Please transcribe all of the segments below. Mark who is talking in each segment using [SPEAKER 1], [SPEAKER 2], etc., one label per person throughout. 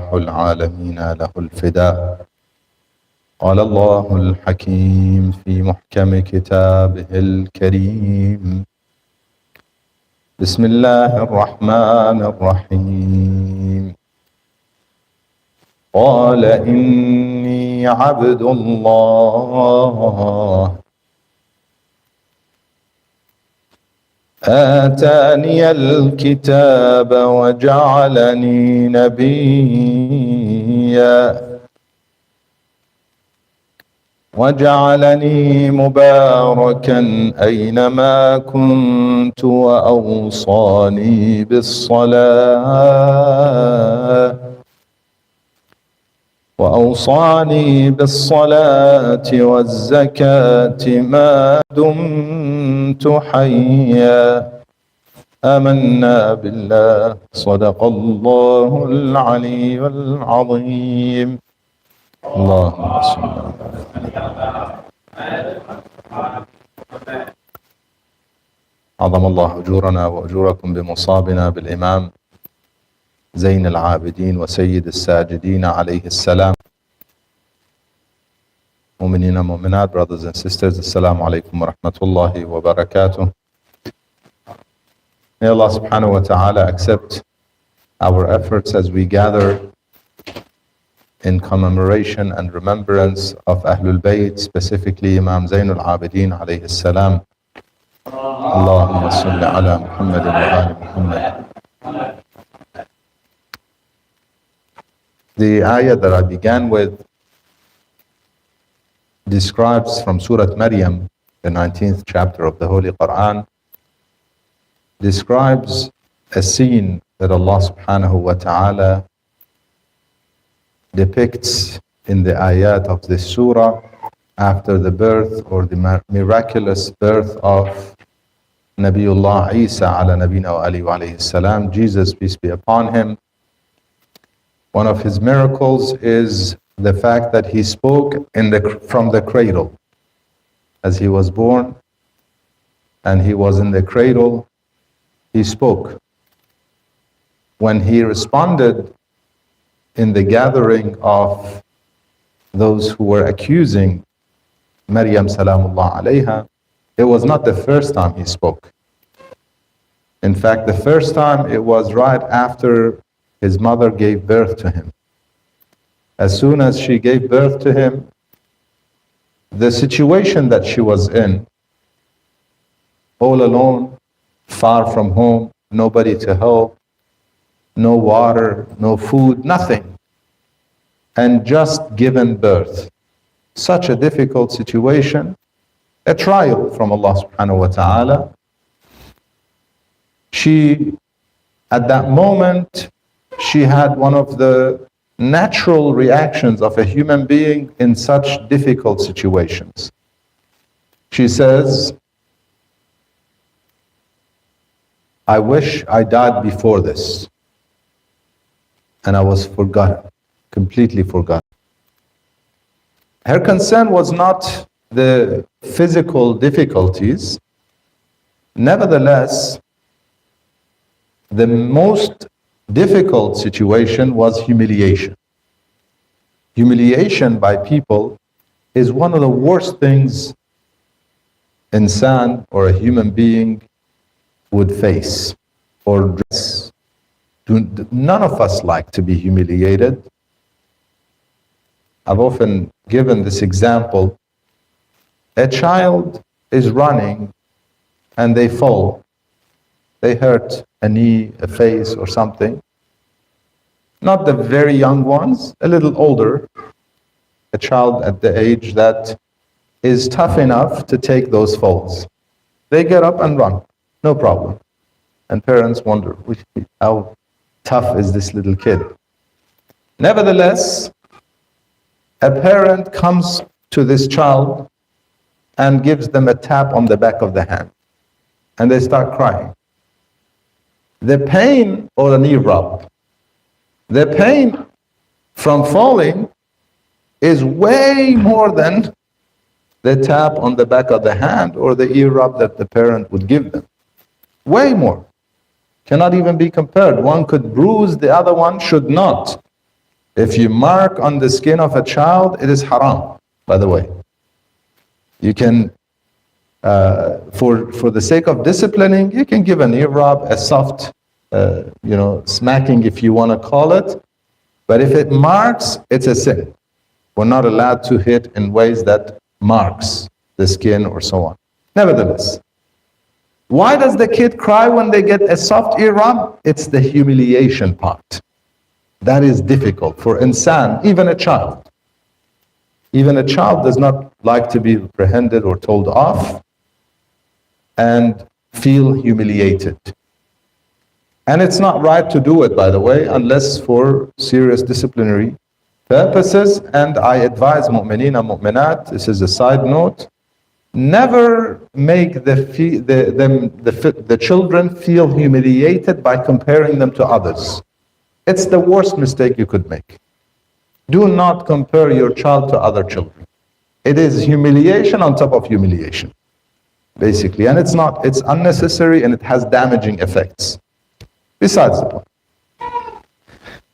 [SPEAKER 1] إله العالمين له الفداء. قال الله الحكيم في محكم كتابه الكريم: بسم الله الرحمن الرحيم. قال إني عبد الله آتاني الكتاب وجعلني نبيا وجعلني مباركا أينما كنت وأوصاني بالصلاة والزكاة ما دمت حيا. آمنا بالله. صدق الله العلي العظيم. اللهم صل على عظم الله أجورنا وأجوركم بمصابنا بالإمام زين العابدين وسيد الساجدين عليه السلام. مؤمنين ومؤمنات, brothers and sisters, Assalamu alaikum wa rahmatullahi wa barakatuh. May Allah subhanahu wa ta'ala accept our efforts as we gather in commemoration and remembrance of Ahlul Bayt, specifically Imam Zain al-Abidin alayhi salam. Allahumma salli ala Muhammad wa ali Muhammad. The ayah that I began with describes from Surah Maryam, the 19th chapter of the Holy Quran, describes a scene that Allah subhanahu wa ta'ala depicts in the ayat of this surah after the birth or the miraculous birth of Nabiullah Isa ala nabina wa alihi wa alayhi salam, Jesus, peace be upon him. One of his miracles is the fact that he spoke from the cradle. As he was born and he was in the cradle, he spoke. When he responded in the gathering of those who were accusing Maryam salamullah alayha, it was not the first time he spoke. In fact, the first time it was right after his mother gave birth to him. As soon as she gave birth to him, the situation that she was in, all alone, far from home, nobody to help, no water, no food, nothing, and just given birth. Such a difficult situation, a trial from Allah subhanahu wa ta'ala. She, at that moment, she had one of the natural reactions of a human being in such difficult situations. She says, I wish I died before this. And I was forgotten, completely forgotten. Her concern was not the physical difficulties. Nevertheless, the most difficult situation was humiliation. Humiliation by people is one of the worst things insan or a human being would face or dress. None of us like to be humiliated. I've often given this example. A child is running and they fall. They hurt a knee, a face, or something. Not the very young ones, a little older. A child at the age that is tough enough to take those falls. They get up and run, no problem. And parents wonder, how tough is this little kid? Nevertheless, a parent comes to this child and gives them a tap on the back of the hand. And they start crying. The pain or a knee rub, the pain from falling is way more than the tap on the back of the hand or the ear rub that the parent would give them. Way more. Cannot even be compared. One could bruise, the other one should not. If you mark on the skin of a child, it is haram, by the way. You can, for the sake of disciplining, you can give an ear rub, a soft, smacking if you want to call it. But if it marks, it's a sin. We're not allowed to hit in ways that marks the skin or so on. Nevertheless, why does the kid cry when they get a soft ear rub? It's the humiliation part. That is difficult for insan, even a child. Even a child does not like to be reprehended or told off and feel humiliated. And it's not right to do it, by the way, unless for serious disciplinary purposes. And I advise mu'mineen and mu'minat, this is a side note, never make the children feel humiliated by comparing them to others. It's the worst mistake you could make. Do not compare your child to other children. It is humiliation on top of humiliation, basically. And it's unnecessary and it has damaging effects. Besides the point.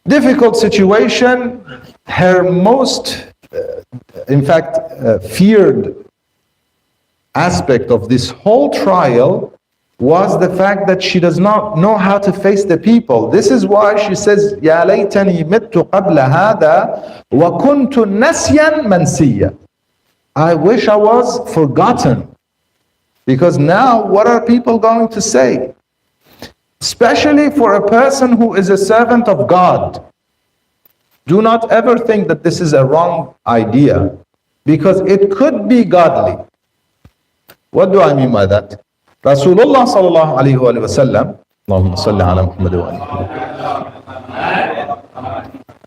[SPEAKER 1] Difficult situation, her most, feared aspect of this whole trial was the fact that she does not know how to face the people. This is why she says, يَا لَيْتَنِي مِتُّ قَبْلَ هَذَا وَكُنْتُ نَسْيًا مَنْسِيًّا. I wish I was forgotten. Because now, what are people going to say? Especially for a person who is a servant of God. Do not ever think that this is a wrong idea, because it could be godly. What do I mean by that? Rasulullah sallallahu alayhi wa sallam, Allahumma salli ala Muhammad wa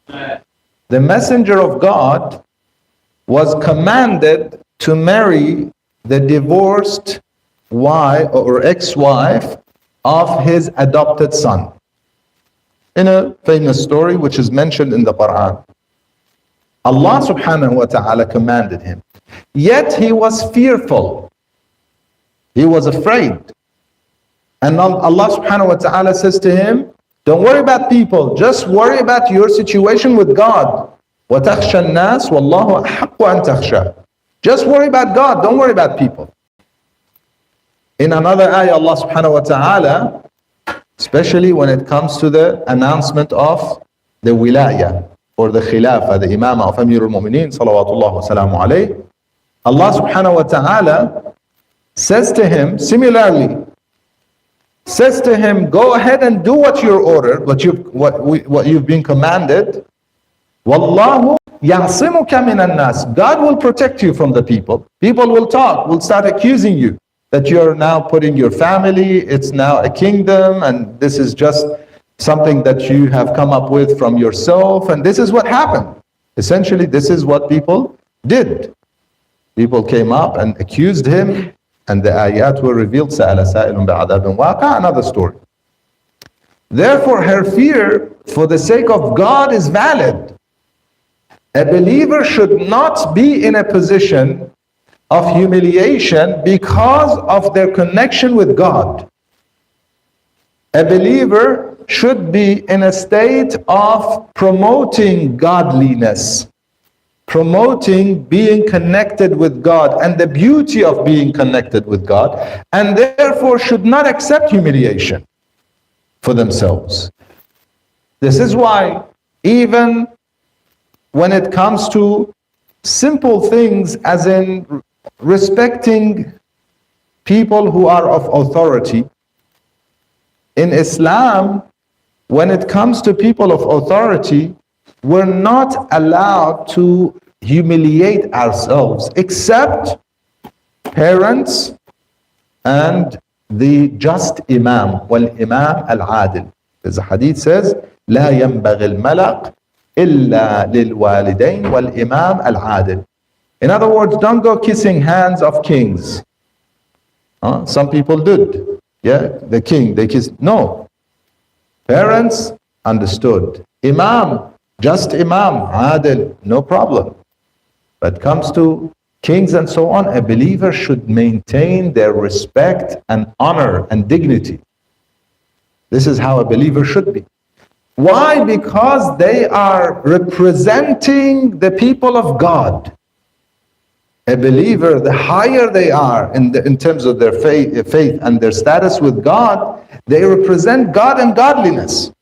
[SPEAKER 1] alihi. The messenger of God was commanded to marry the divorced wife or ex-wife of his adopted son. In a famous story which is mentioned in the Quran. Allah subhanahu wa ta'ala commanded him. Yet he was fearful. He was afraid. And Allah subhanahu wa ta'ala says to him, don't worry about people, just worry about your situation with God. وَتَخْشَى النَّاسِ وَاللَّهُ أَحَقُّ أَن تَخْشَى. Just worry about God, don't worry about people. In another ayah, Allah subhanahu wa ta'ala, especially when it comes to the announcement of the wilaya or the khilafah, the imamah of Amir al-Mu'mineen, salawatullah wa salamu alayh, Allah subhanahu wa ta'ala says to him, similarly, says to him, go ahead and do what you're ordered, what you've been commanded. Wallahu ya'simuka minan nas. God will protect you from the people. People will talk, will start accusing you that you're now putting your family, it's now a kingdom, and this is just something that you have come up with from yourself, and this is what happened. Essentially, this is what people did. People came up and accused him, and the ayat were revealed, سَأَلَ سَائِلٌ بِعَذَابٍ وَاقِعٍ, another story. Therefore, her fear for the sake of God is valid. A believer should not be in a position of humiliation because of their connection with God. A believer should be in a state of promoting godliness, promoting being connected with God and the beauty of being connected with God, and therefore should not accept humiliation for themselves. This is why even when it comes to simple things as in respecting people who are of authority, in Islam, when it comes to people of authority, we're not allowed to humiliate ourselves except parents and the just imam, wal imam al-adil. As a hadith says, لا ينبغي الملق إلا للوالدين والإمام العادل. In other words, don't go kissing hands of kings. Some people did. Yeah, the king, they kissed. No. Parents understood. Imam, just imam, adil, no problem. But comes to kings and so on, a believer should maintain their respect and honor and dignity. This is how a believer should be. Why? Because they are representing the people of God. A believer, the higher they are in terms of their faith and their status with God, they represent God and godliness.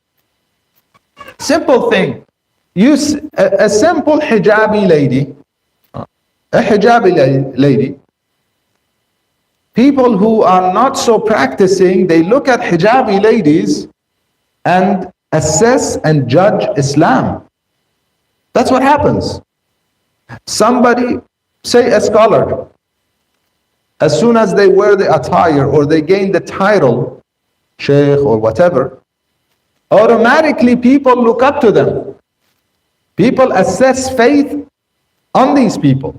[SPEAKER 1] Simple thing. A simple hijabi lady, people who are not so practicing, they look at hijabi ladies and assess and judge Islam. That's what happens. Somebody, say a scholar, as soon as they wear the attire or they gain the title, sheikh or whatever, automatically people look up to them. People assess faith on these people.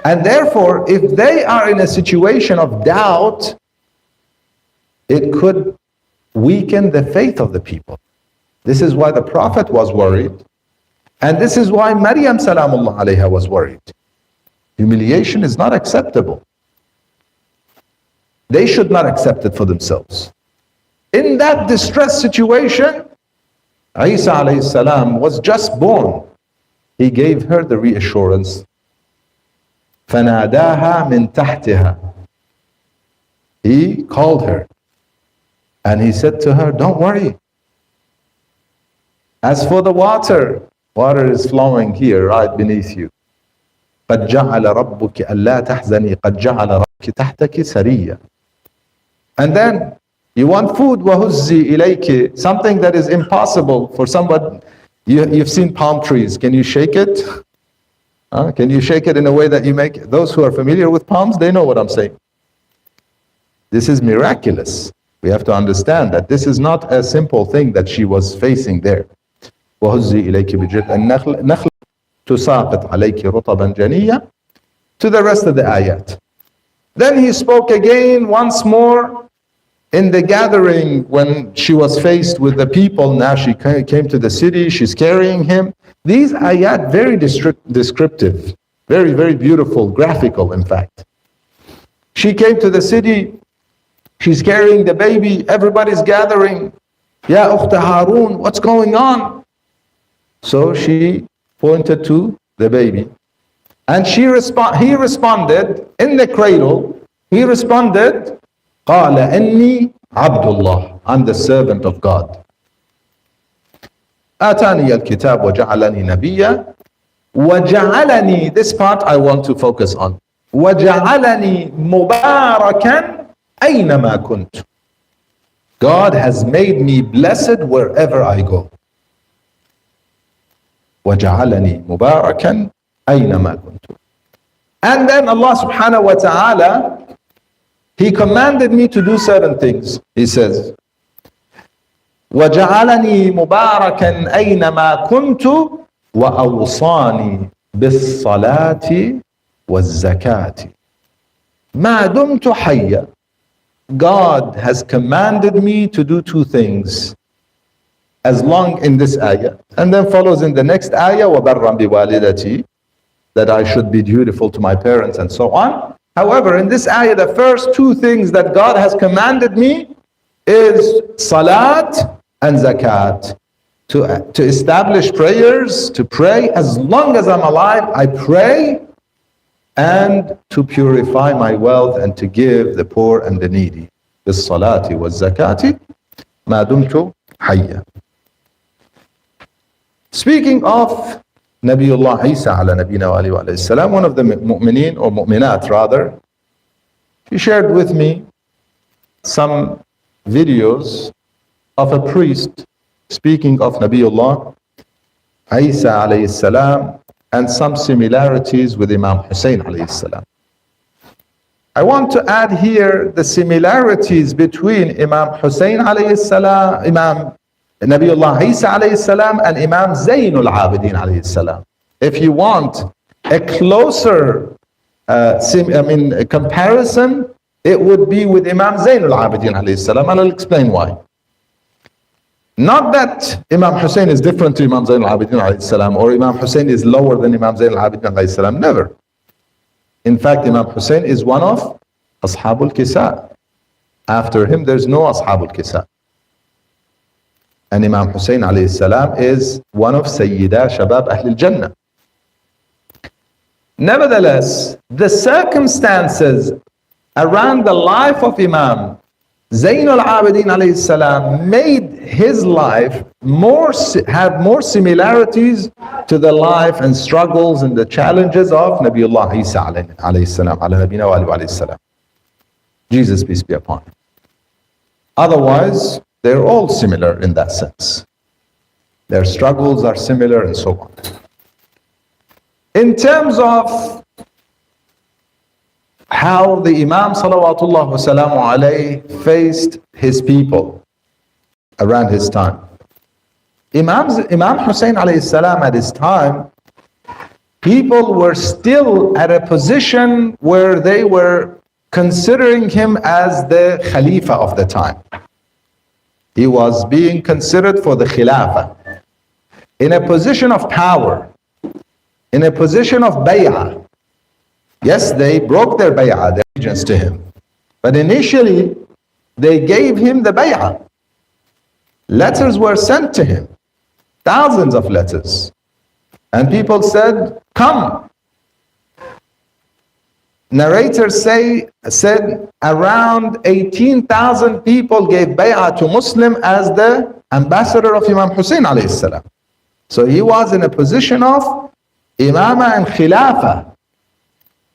[SPEAKER 1] And therefore, if they are in a situation of doubt, it could weaken the faith of the people. This is why the Prophet was worried. And this is why Maryam salamullah alayha was worried. Humiliation is not acceptable. They should not accept it for themselves. In that distress situation, Isa alayhi salam was just born. He gave her the reassurance. فَنَادَاهَا مِن تَحْتِهَا. He called her. And he said to her, don't worry. As for the water, water is flowing here right beneath you. قَدْ جَعَلَ رَبُّكِ أَلَّا تَحْزَنِي قَدْ جَعَلَ رَبُّكِ تَحْتَكِ سَرِيًّا. And then you want food, وَهُزِّي إِلَيْكِ, something that is impossible for somebody. You've seen palm trees. Can you shake it? Can you shake it in a way that you make? Those who are familiar with palms, they know what I'm saying. This is miraculous. We have to understand that this is not a simple thing that she was facing there. وَهُزِّي إِلَيْكِ بِجِذْعِ النَّخْلِ تُسَاقِطْ عَلَيْكِ رُطَبًا جَنِيًّا, to the rest of the ayat. Then he spoke again once more in the gathering when she was faced with the people. Now she came to the city, she's carrying him. These ayat very descriptive, very, very beautiful, graphical in fact. She came to the city, she's carrying the baby, everybody's gathering. Ya Ukhta Harun, what's going on? So she pointed to the baby. And he responded in the cradle, he responded, قَالَ إِنِّي عَبْدُ اللَّهِ, I'm the servant of God. آتَانِيَ الْكِتَابَ وَجَعَلَنِي نَبِيًّا وَجَعَلَنِي, this part I want to focus on. وَجَعَلَنِي مُبَارَكًا أَيْنَمَا كُنْتُ. God has made me blessed wherever I go. وَجَعَلَنِي مُبَارَكًا أَيْنَمَا كُنْتُ. And then Allah subhanahu wa ta'ala, He commanded me to do certain things. He says, وَجَعَلَنِي مُبَارَكًا أَيْنَمَا كُنْتُ وَأَوْصَانِي بِالصَّلَاةِ وَالزَّكَاةِ مَا دُمْتُ حَيًّا. God has commanded me to do two things as long in this ayah, and then follows in the next ayah, وَبَرًّا بِوَالِدَتِي, that I should be dutiful to my parents and so on. However, in this ayah, the first two things that God has commanded me is salat and zakat. To establish prayers, to pray as long as I'm alive, I pray, and to purify my wealth and to give the poor and the needy. بالصلاة والزكاة ما دمت حيا. Speaking of Nabiullah Isa ala nabina wa alayhi wa salam, one of the mu'mineen or mu'minat rather, he shared with me some videos of a priest speaking of Nabiullah Isa alayhi salam and some similarities with Imam Hussein alayhi salam. I want to add here the similarities between Imam Hussein alayhi salam, Imam Nabiullah Isa alayhi salam, and Imam Zainul Abidin alayhi salam. If you want a closer comparison, it would be with Imam Zainul Abidin alayhi salam, and I'll explain why. Not that Imam Hussein is different to Imam Zainul Abidin alayhi salam, or Imam Hussein is lower than Imam Zainul Abidin alayhi salam, never. In fact, Imam Hussein is one of Ashabul Kisa. After him, there's no Ashabul Kisa. And Imam Hussein alayhi salam is one of Sayyida Shabab Ahl al-Jannah. Nevertheless, the circumstances around the life of Imam Zayn al-Abidin alayhi salam made his life have more similarities to the life and struggles and the challenges of Nabiullah Isa alayhi salam, ala nabina wa alayhi salam. Jesus, peace be upon him. Otherwise, they're all similar in that sense. Their struggles are similar and so on. In terms of how the Imam salawatullah wasalamu alayhi faced his people around his time. Imam Hussein alayhi salam at his time, people were still at a position where they were considering him as the Khalifa of the time. He was being considered for the Khilafah, in a position of power, in a position of bay'ah. Yes, they broke their bay'ah, their allegiance to him. But initially, they gave him the bay'ah. Letters were sent to him, thousands of letters. And people said, come. Narrators said around 18,000 people gave bay'ah to Muslim as the ambassador of Imam Hussein alayhi salam. So he was in a position of imama and khilafah,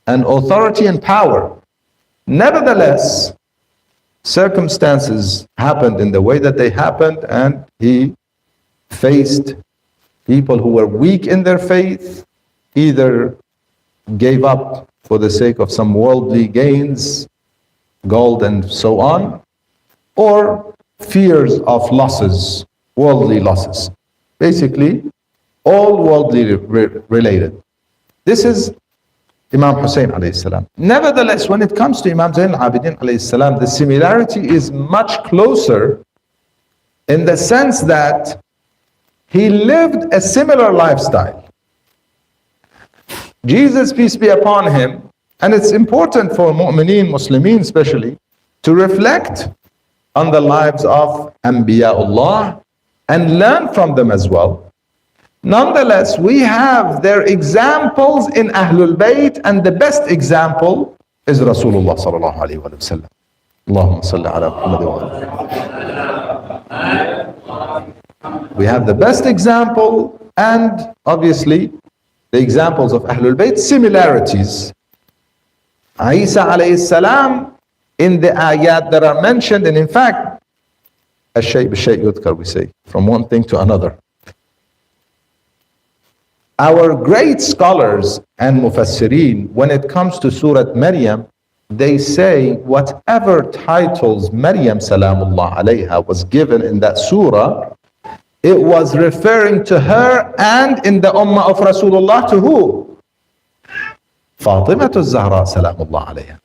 [SPEAKER 1] and authority and power. Nevertheless, circumstances happened in the way that they happened, and he faced people who were weak in their faith, either gave up for the sake of some worldly gains, gold and so on, or fears of losses, worldly losses. Basically, all worldly related. This is Imam Hussein alayhi salam. Nevertheless, when it comes to Imam Zayn al-Abidin alayhi salam, the similarity is much closer in the sense that he lived a similar lifestyle. Jesus, peace be upon him, and it's important for mu'mineen, Muslimin especially, to reflect on the lives of Anbiya'ullah and learn from them as well. Nonetheless, we have their examples in Ahlul Bayt, and the best example is Rasulullah sallallahu alayhi wa sallam. Allahumma salli ala Muhammad wa ala. We have the best example, and obviously the examples of Ahlul Bayt, similarities. Isa alayhi salam, in the ayat that are mentioned, and in fact, الشيء بالشيء يذكر, we say, from one thing to another. Our great scholars and mufassirin, when it comes to Surah Maryam, they say whatever titles Maryam salamullah alayha was given in that surah, it was referring to her and in the ummah of Rasulullah to who? Fatimatu Zahra salamullah alayha.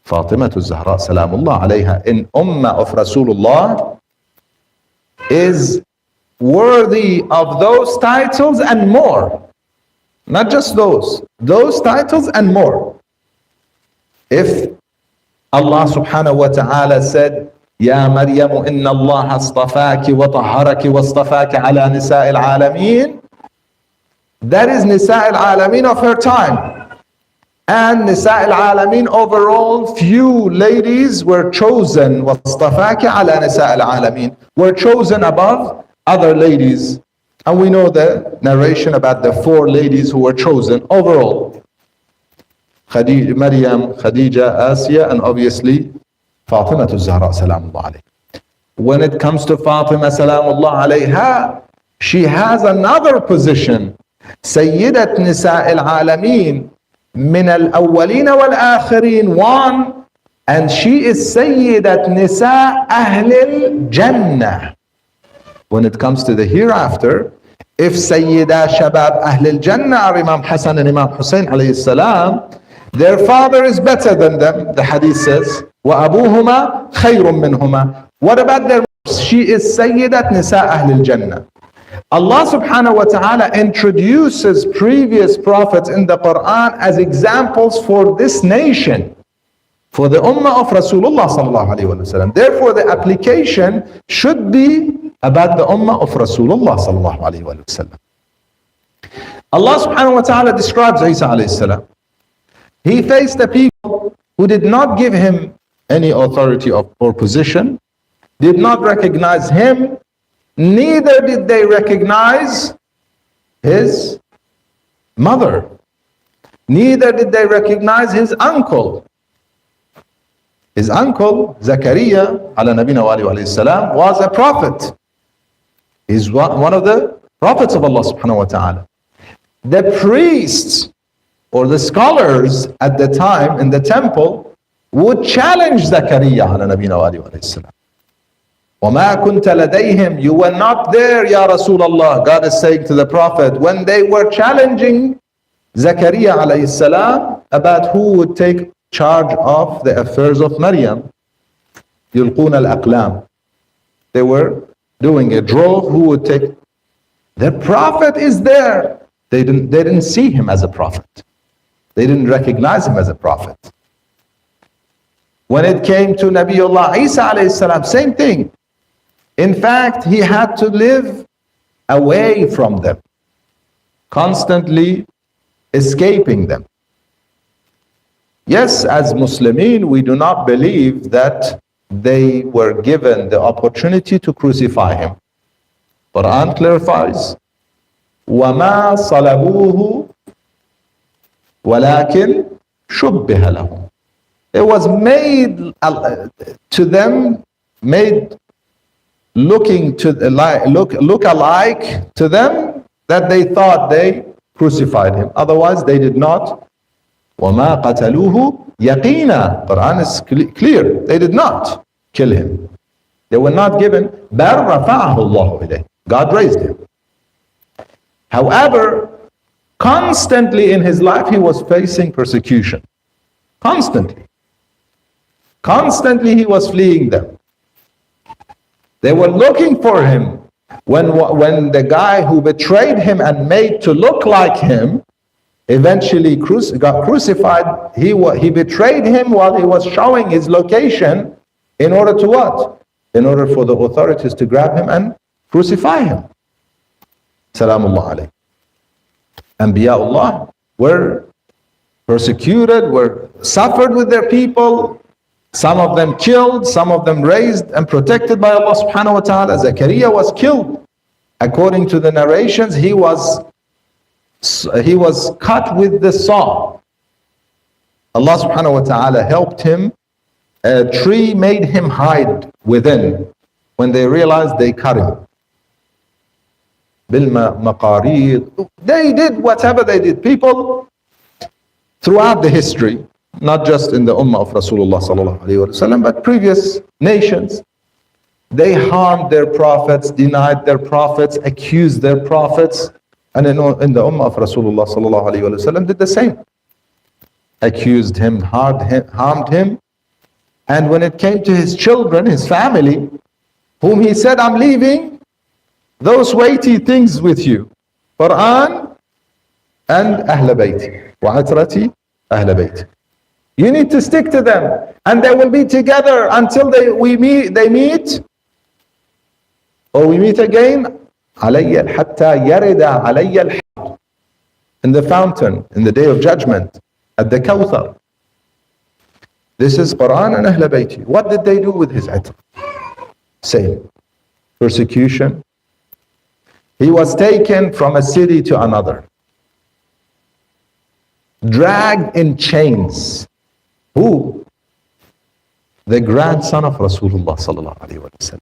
[SPEAKER 1] Fatimatu Zahra salamullah alayha in ummah of Rasulullah is worthy of those titles and more. Not just those titles and more. If Allah subhanahu wa ta'ala said, Ya Maryamu inna Allah astafaki wa tahharaki wa astafaki ala nisa al-alamin, that is nisa al-alamin of her time. And nisa al-alamin overall, few ladies were chosen, wa astafaki ala nisa al-alamin, were chosen above other ladies. And we know the narration about the 4 ladies who were chosen overall. Maryam, Khadija, Asiya, and obviously Fatima Zahra salamullah alayha. When it comes to Fatima salamullah alayha, she has another position. Sayyidat Nisa al-Alameen min al-awwalin wal-akhirin, one, and she is Sayyidat Nisa Ahlil Jannah. When it comes to the hereafter, if Sayyida Shabab Ahlil Jannah are Imam Hassan and Imam Hussein alayhi salam, their father is better than them, the hadith says, وَأَبُوهُمَا خَيْرٌ مِّنْهُمَا. What about their mother? She is Sayyidat Nisa Ahlil Jannah. Allah subhanahu wa ta'ala introduces previous prophets in the Quran as examples for this nation, for the ummah of Rasulullah sallallahu alayhi wa sallam. Therefore, the application should be about the ummah of Rasulullah sallallahu alayhi wa sallam. Allah subhanahu wa ta'ala describes Isa alayhi salam. He faced a people who did not give him any authority or position, did not recognize him, neither did they recognize his mother, neither did they recognize his uncle. His uncle, Zakaria, ala nabina wa alayhi salam, was a prophet. He's one of the prophets of Allah subhanahu wa ta'ala. The priests or the scholars at the time in the temple would challenge Zakaria ala nabina wa alayhi salam. وَمَا كُنْتَ لَدَيْهِمْ, you were not there, Ya Rasulullah. God is saying to the Prophet, when they were challenging Zakaria alayhi salam about who would take charge of the affairs of Maryam. يُلْقُونَ الْأَقْلَامِ, they were doing a draw who would take. The Prophet is there. They didn't see him as a prophet. They didn't recognize him as a prophet. When it came to Nabiullah Isa alayhi salam, same thing. In fact, he had to live away from them, constantly escaping them. Yes, as Muslimin, we do not believe that they were given the opportunity to crucify him. Quran clarifies, وَمَا صَلَبُوهُ وَلَكِنْ شُبِّهَ لَهُمْ. It was made to them, made looking to look alike to them, that they thought they crucified him. Otherwise, they did not. وَمَا قَتَلُوهُ يَقِينًا. Quran is clear. They did not kill him. They were not given. بَلْ رَفَعَهُ اللَّهُ إِلَيْهِ. God raised him. However, constantly in his life, he was facing persecution. Constantly. Constantly he was fleeing them. They were looking for him. When the guy who betrayed him and made to look like him eventually got crucified, he betrayed him while he was showing his location in order to what? In order for the authorities to grab him and crucify him. Salamullah alayhi. Anbiya'ullah were persecuted, were suffered with their people. Some of them killed, some of them raised and protected by Allah subhanahu wa ta'ala. Zakaria was killed. According to the narrations, he was cut with the saw. Allah subhanahu wa ta'ala helped him. A tree made him hide within. When they realized, they cut him. Bil-maqarid. They did whatever they did. People throughout the history, not just in the ummah of Rasulullah sallallahu alaihi wasallam, but previous nations, they harmed their prophets, denied their prophets, accused their prophets, and in the ummah of Rasulullah sallallahu alaihi wasallam did the same. Accused him, harmed him, and when it came to his children, his family, whom he said, I'm leaving those weighty things with you, Quran and Ahl Bayti, wa atrati Ahl Bayti. You need to stick to them, and they will be together until they meet, or we meet again. علي حتى يرد علي الحوض, in the fountain, in the day of judgment, at the Kawthar. This is Quran and Ahl Bayti. What did they do with his itr? Same. Persecution. He was taken from a city to another, dragged in chains. Who? The grandson of Rasulullah sallallahu alaihi wasallam.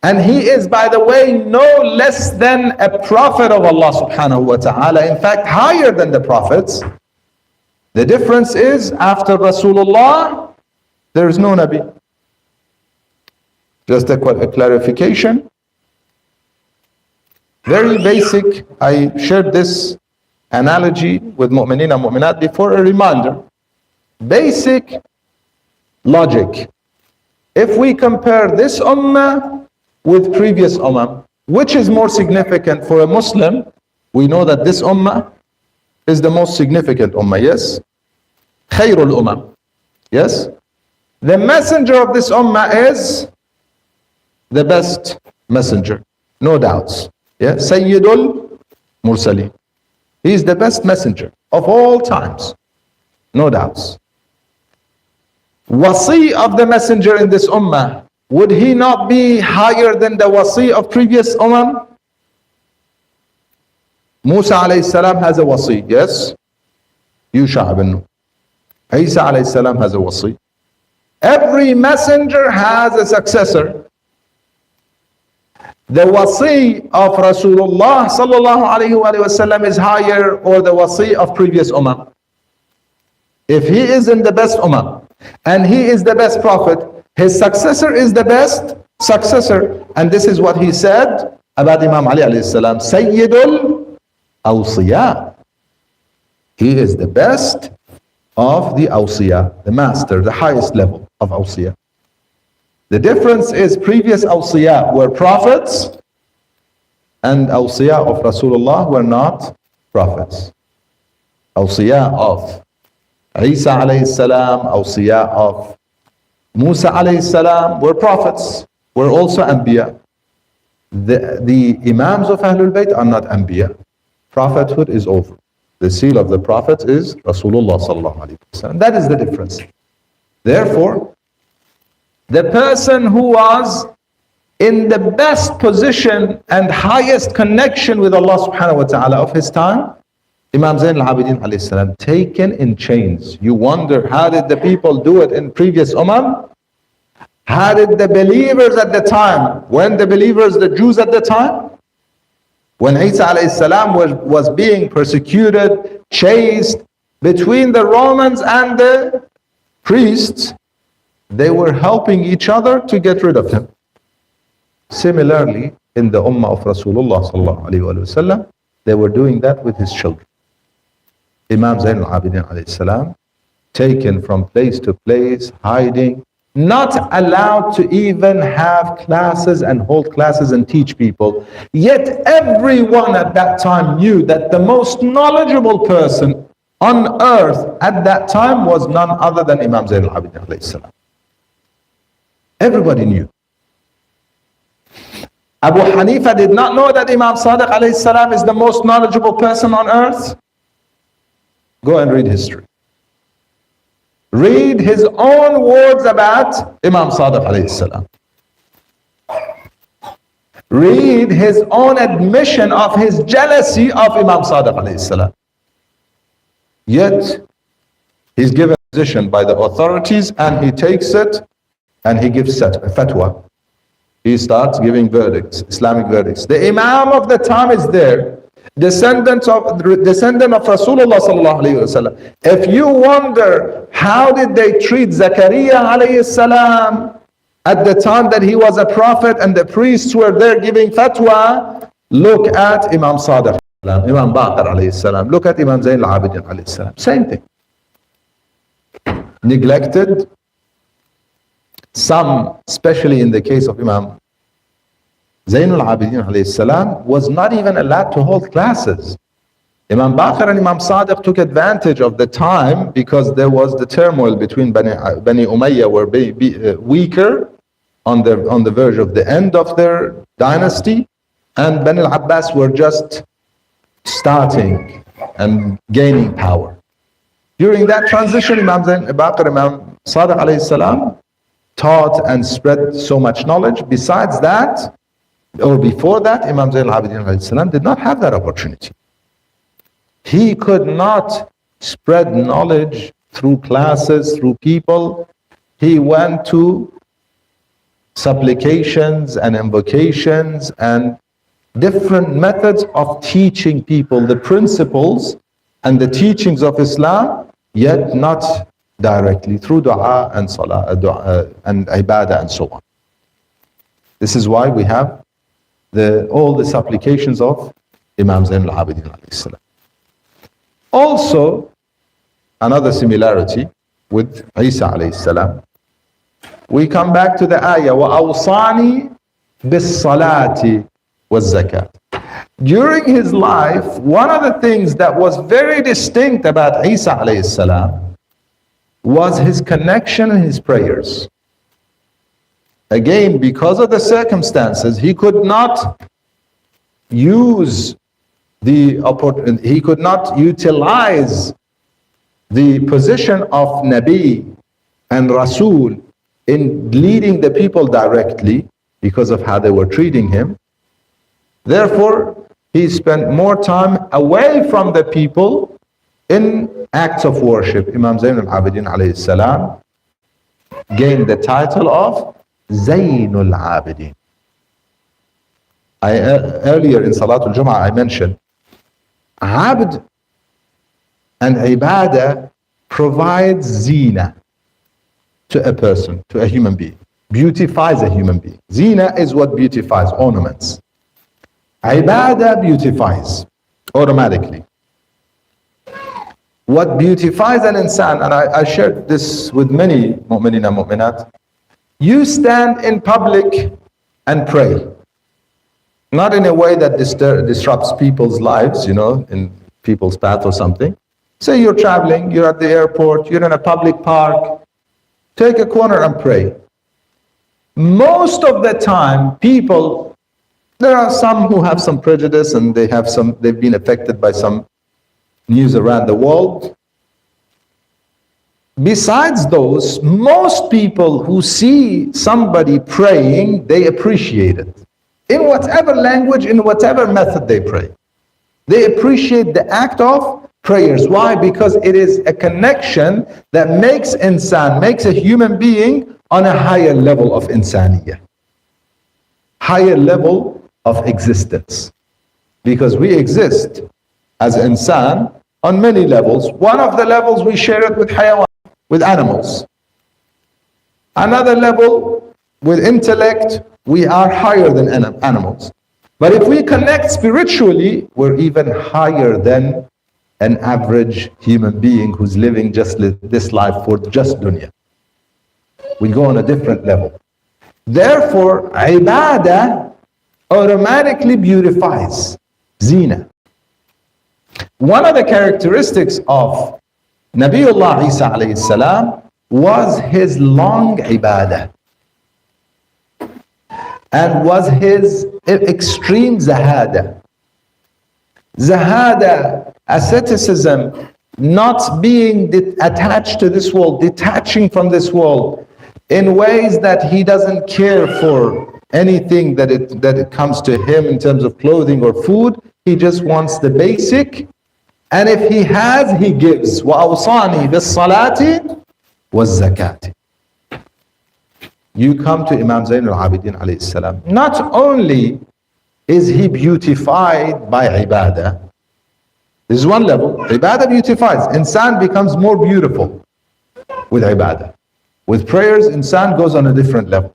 [SPEAKER 1] And he is, by the way, no less than a prophet of Allah subhanahu wa ta'ala. In fact, higher than the prophets. The difference is, after Rasulullah, there is no Nabi. Just a clarification. Very basic. I shared this analogy with mu'mineen and mu'minat before, a reminder. Basic logic. If we compare this ummah with previous ummah, which is more significant for a Muslim? We know that this ummah is the most significant ummah, yes? Khairul ummah, yes? The messenger of this ummah is the best messenger, no doubts. Yeah, Sayyidul Mursaleen. He is the best messenger of all times, no doubts. Wasi of the messenger in this ummah, would he not be higher than the wasi of previous ummah? Musa alayhi salam has a wasi, yes. Yusha ibn Nun. Isa alayhi salam has a wasi. Every messenger has a successor. The wasi of Rasulullah sallallahu alayhi wa sallam is higher, or the wasi of previous ummah. If he is in the best ummah and he is the best prophet, his successor is the best successor. And this is what he said about Imam Ali alayhi salam, Sayyidul Awsiya. He is the best of the Awsiya, the master, the highest level of Awsiya. The difference is previous Awsiya were prophets and Awsiya of Rasulullah were not prophets. Awsiya of Isa alayhi salam, Awsiya of Musa alayhi salam were prophets, were also Anbiya. The Imams of Ahlul Bayt are not Anbiya. Prophethood is over. The seal of the prophets is Rasulullah sallallahu alayhi wa sallam. That is the difference. Therefore, the person who was in the best position and highest connection with Allah subhanahu wa ta'ala of his time, Imam Zain al-Abidin alayhi salam, taken in chains. You wonder, how did the people do it in previous ummah? How did the believers at the time, when the believers, the Jews at the time, when Isa alayhi salam was being persecuted, chased between the Romans and the priests, they were helping each other to get rid of him. Similarly, in the ummah of Rasulullah sallallahu alayhi wa sallam, they were doing that with his children. Imam Zain al-Abidin alayhi salam, taken from place to place, hiding, not allowed to even have classes and hold classes and teach people. Yet everyone at that time knew that the most knowledgeable person on earth at that time was none other than Imam Zain al-Abidin alayhi salam. Everybody knew. Abu Hanifa did not know that Imam Sadiq alayhi salam is the most knowledgeable person on earth. Go and read history. Read his own words about Imam Sadiq alayhi salam. Read his own admission of his jealousy of Imam Sadiq alayhi salam. Yet, he's given a position by the authorities and he takes it and he gives fatwa. He starts giving verdicts, Islamic verdicts. The Imam of the time is there, descendant of Rasulullah sallallahu alayhi wa sallam. If you wonder how did they treat Zakaria alayhi salam at the time that he was a prophet and the priests were there giving fatwa, look at Imam Sadiq, Imam Baqir alayhi salam, look at Imam Zain al-Abidin alayhi salam. Same thing. Neglected. Some, especially in the case of Imam Zain al-Abidin alayhi salam, was not even allowed to hold classes. Imam Baqir and Imam Sadiq took advantage of the time because there was the turmoil between Bani Umayyah were weaker on the verge of the end of their dynasty, and Bani al-Abbas were just starting and gaining power. During that transition, Imam Zain Baqir, Imam Sadiq alayhi salam, taught and spread so much knowledge. Besides that, or before that, Imam Zain al-Abidin alayhi salam did not have that opportunity. He could not spread knowledge through classes, through people. He went to supplications and invocations and different methods of teaching people the principles and the teachings of Islam, yet not directly through dua and salah and ibadah and so on. This is why we have all the supplications of Imam Zain al-Abidin alayhi salam. Also, another similarity with Isa alayhi salam, we come back to the ayah, وَأَوْصَانِي بِالصَّلَاةِ وَالزَّكَاةِ. During his life, one of the things that was very distinct about Isa alayhi salam was his connection and his prayers. again, because of the circumstances, he could not use the opportunity, he could not utilize the position of Nabi and Rasul in leading the people directly because of how they were treating him. Therefore, he spent more time away from the people in acts of worship. Imam Zayn al-Abidin alayhi salam gained the title of Zaynul Abidin. Earlier in Salatul Jum'ah I mentioned Abd and Ibadah provides zina to a person, to a human being, beautifies a human being. Zina is what beautifies, ornaments. Ibadah beautifies automatically. What beautifies an insan, and I shared this with many mu'minina mu'minat, you stand in public and pray. Not in a way that disrupts people's lives, you know, in people's path or something. Say you're traveling, you're at the airport, you're in a public park, take a corner and pray. Most of the time, people, there are some who have some prejudice and they've been affected by some news around the world. Besides those, most people who see somebody praying, they appreciate it. In whatever language, in whatever method they pray. They appreciate the act of prayers. Why? Because it is a connection that makes a human being on a higher level of insaniyah. Higher level of existence. Because we exist as insan on many levels. One of the levels we share it with hayawan, with animals. Another level with intellect, we are higher than animals. But if we connect spiritually, we're even higher than an average human being who's living just this life for just dunya. We go on a different level. Therefore, ibadah automatically beautifies zina. One of the characteristics of Nabiullah Isa alayhi salam was his long ibadah and was his extreme zahada. Zahada, asceticism, not being attached to this world, detaching from this world in ways that he doesn't care for anything that it comes to him in terms of clothing or food. He just wants the basic, and if he has, he gives. وَأَوْصَانِي بِالصَّلَاةِ وَالزَّكَاةِ. You come to Imam Zayn al-Abidin alayhi salam. Not only is he beautified by ibadah, this is one level, ibadah beautifies, insan becomes more beautiful with ibadah. With prayers, insan goes on a different level.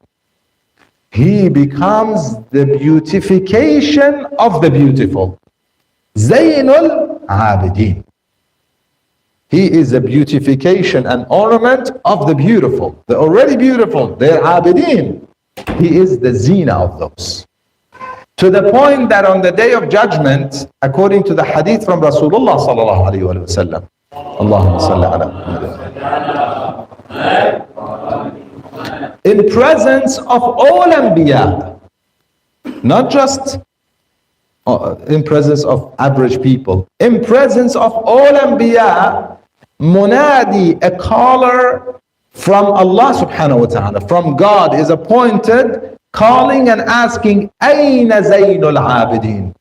[SPEAKER 1] He becomes the beautification of the beautiful. Zaynul Abidin. He is a beautification and ornament of the beautiful. The already beautiful, they're abidin. He is the zina of those. To the point that on the day of judgment, according to the hadith from Rasulullah sallallahu alayhi wa sallam, Allahumma salli ala Muhammad, in presence of all anbiya, not just in presence of average people, in presence of all anbiya, munadi, a caller from Allah subhanahu wa ta'ala, from God, is appointed, calling and asking, Ayna Zaynul Abidin?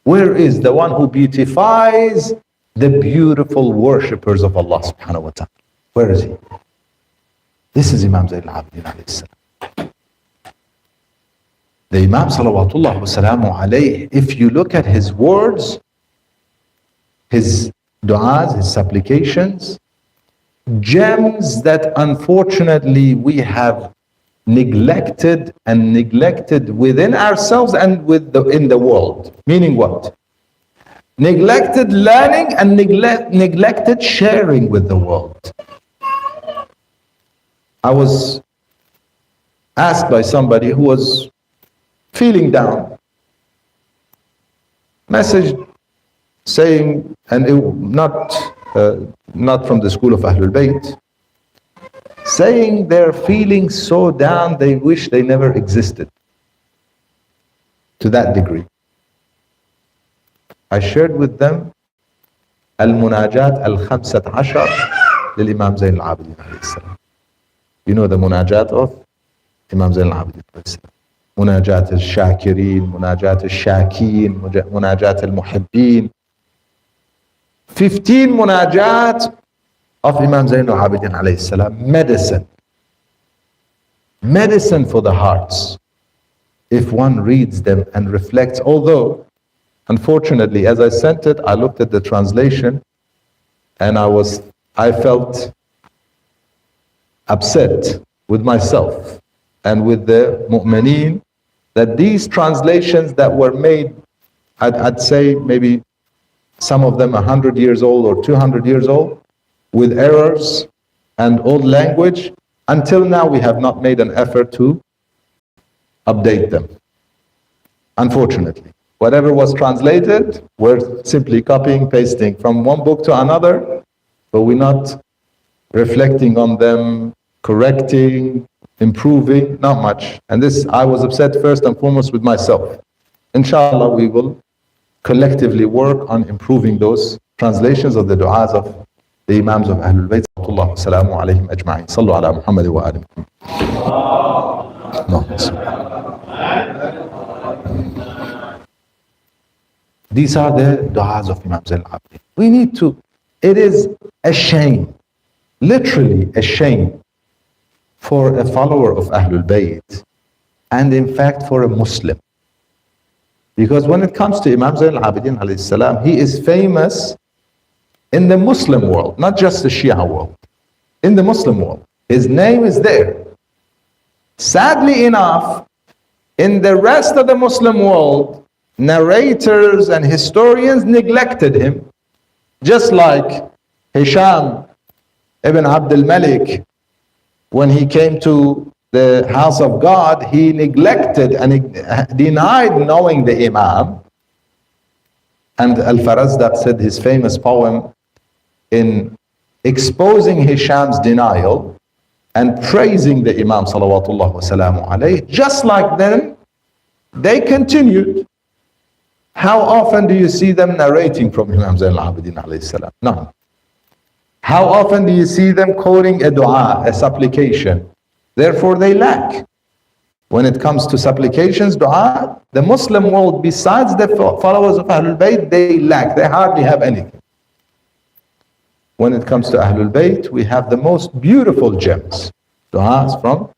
[SPEAKER 1] Where is the one who beautifies the beautiful worshippers of Allah subhanahu wa ta'ala? Where is he? This is Imam Zayn al-Abidin alayhi salam. The Imam salawatullah wa salamu alayhi, if you look at his words, his du'as, his supplications, gems that unfortunately we have neglected within ourselves and in the world. Meaning what? Neglected learning and neglected sharing with the world. I was asked by somebody who was feeling down, message saying, and not from the school of Ahlul Bayt, saying they're feeling so down they wish they never existed. To that degree. I shared with them Al-Munajat Al-Khamsat Ashar للإمام زين العابدين عليه السلام. You know the Munajat of Imam Zain al-Abidin عليه السلام. Munajat al-Shakirin, Munajat al-Shakin, Munajat al-Muhibbin. 15 Munajat of Imam Zain al-Abidin عليه السلام. Medicine. Medicine for the hearts. If one reads them and reflects, although unfortunately, as I sent it, I looked at the translation and I felt upset with myself and with the mu'mineen that these translations that were made, I'd say maybe some of them 100 years old or 200 years old, with errors and old language, until now we have not made an effort to update them. Unfortunately. Whatever was translated, we're simply copying, pasting from one book to another, but we're not reflecting on them, correcting, improving, not much. And this, I was upset first and foremost with myself. Inshallah, we will collectively work on improving those translations of the du'as of the Imams of Ahlul Bayt. Sallallahu alayhim ajma'in. Sallu ala Muhammad wa ali Muhammad. These are the du'as of Imam Zain al-Abidin. We need to, it is a shame, literally a shame for a follower of Ahlul Bayt, and in fact for a Muslim. Because when it comes to Imam Zain al-Abidin alayhi salam, he is famous in the Muslim world, not just the Shia world, in the Muslim world. His name is there. Sadly enough, in the rest of the Muslim world, narrators and historians neglected him, just like Hisham ibn Abdul Malik, when he came to the house of God, he neglected and denied knowing the Imam. And Al-Farazdaq said his famous poem in exposing Hisham's denial and praising the Imam salawatullah wa salamu alayhi. Just like them, they continued. How often do you see them narrating from Imam Zain al-Abidin alayhi salam? None. How often do you see them quoting a dua, a supplication? Therefore they lack. When it comes to supplications, dua, the Muslim world, besides the followers of Ahlul Bayt, they lack. They hardly have anything. When it comes to Ahlul Bayt, we have the most beautiful gems. Du'as from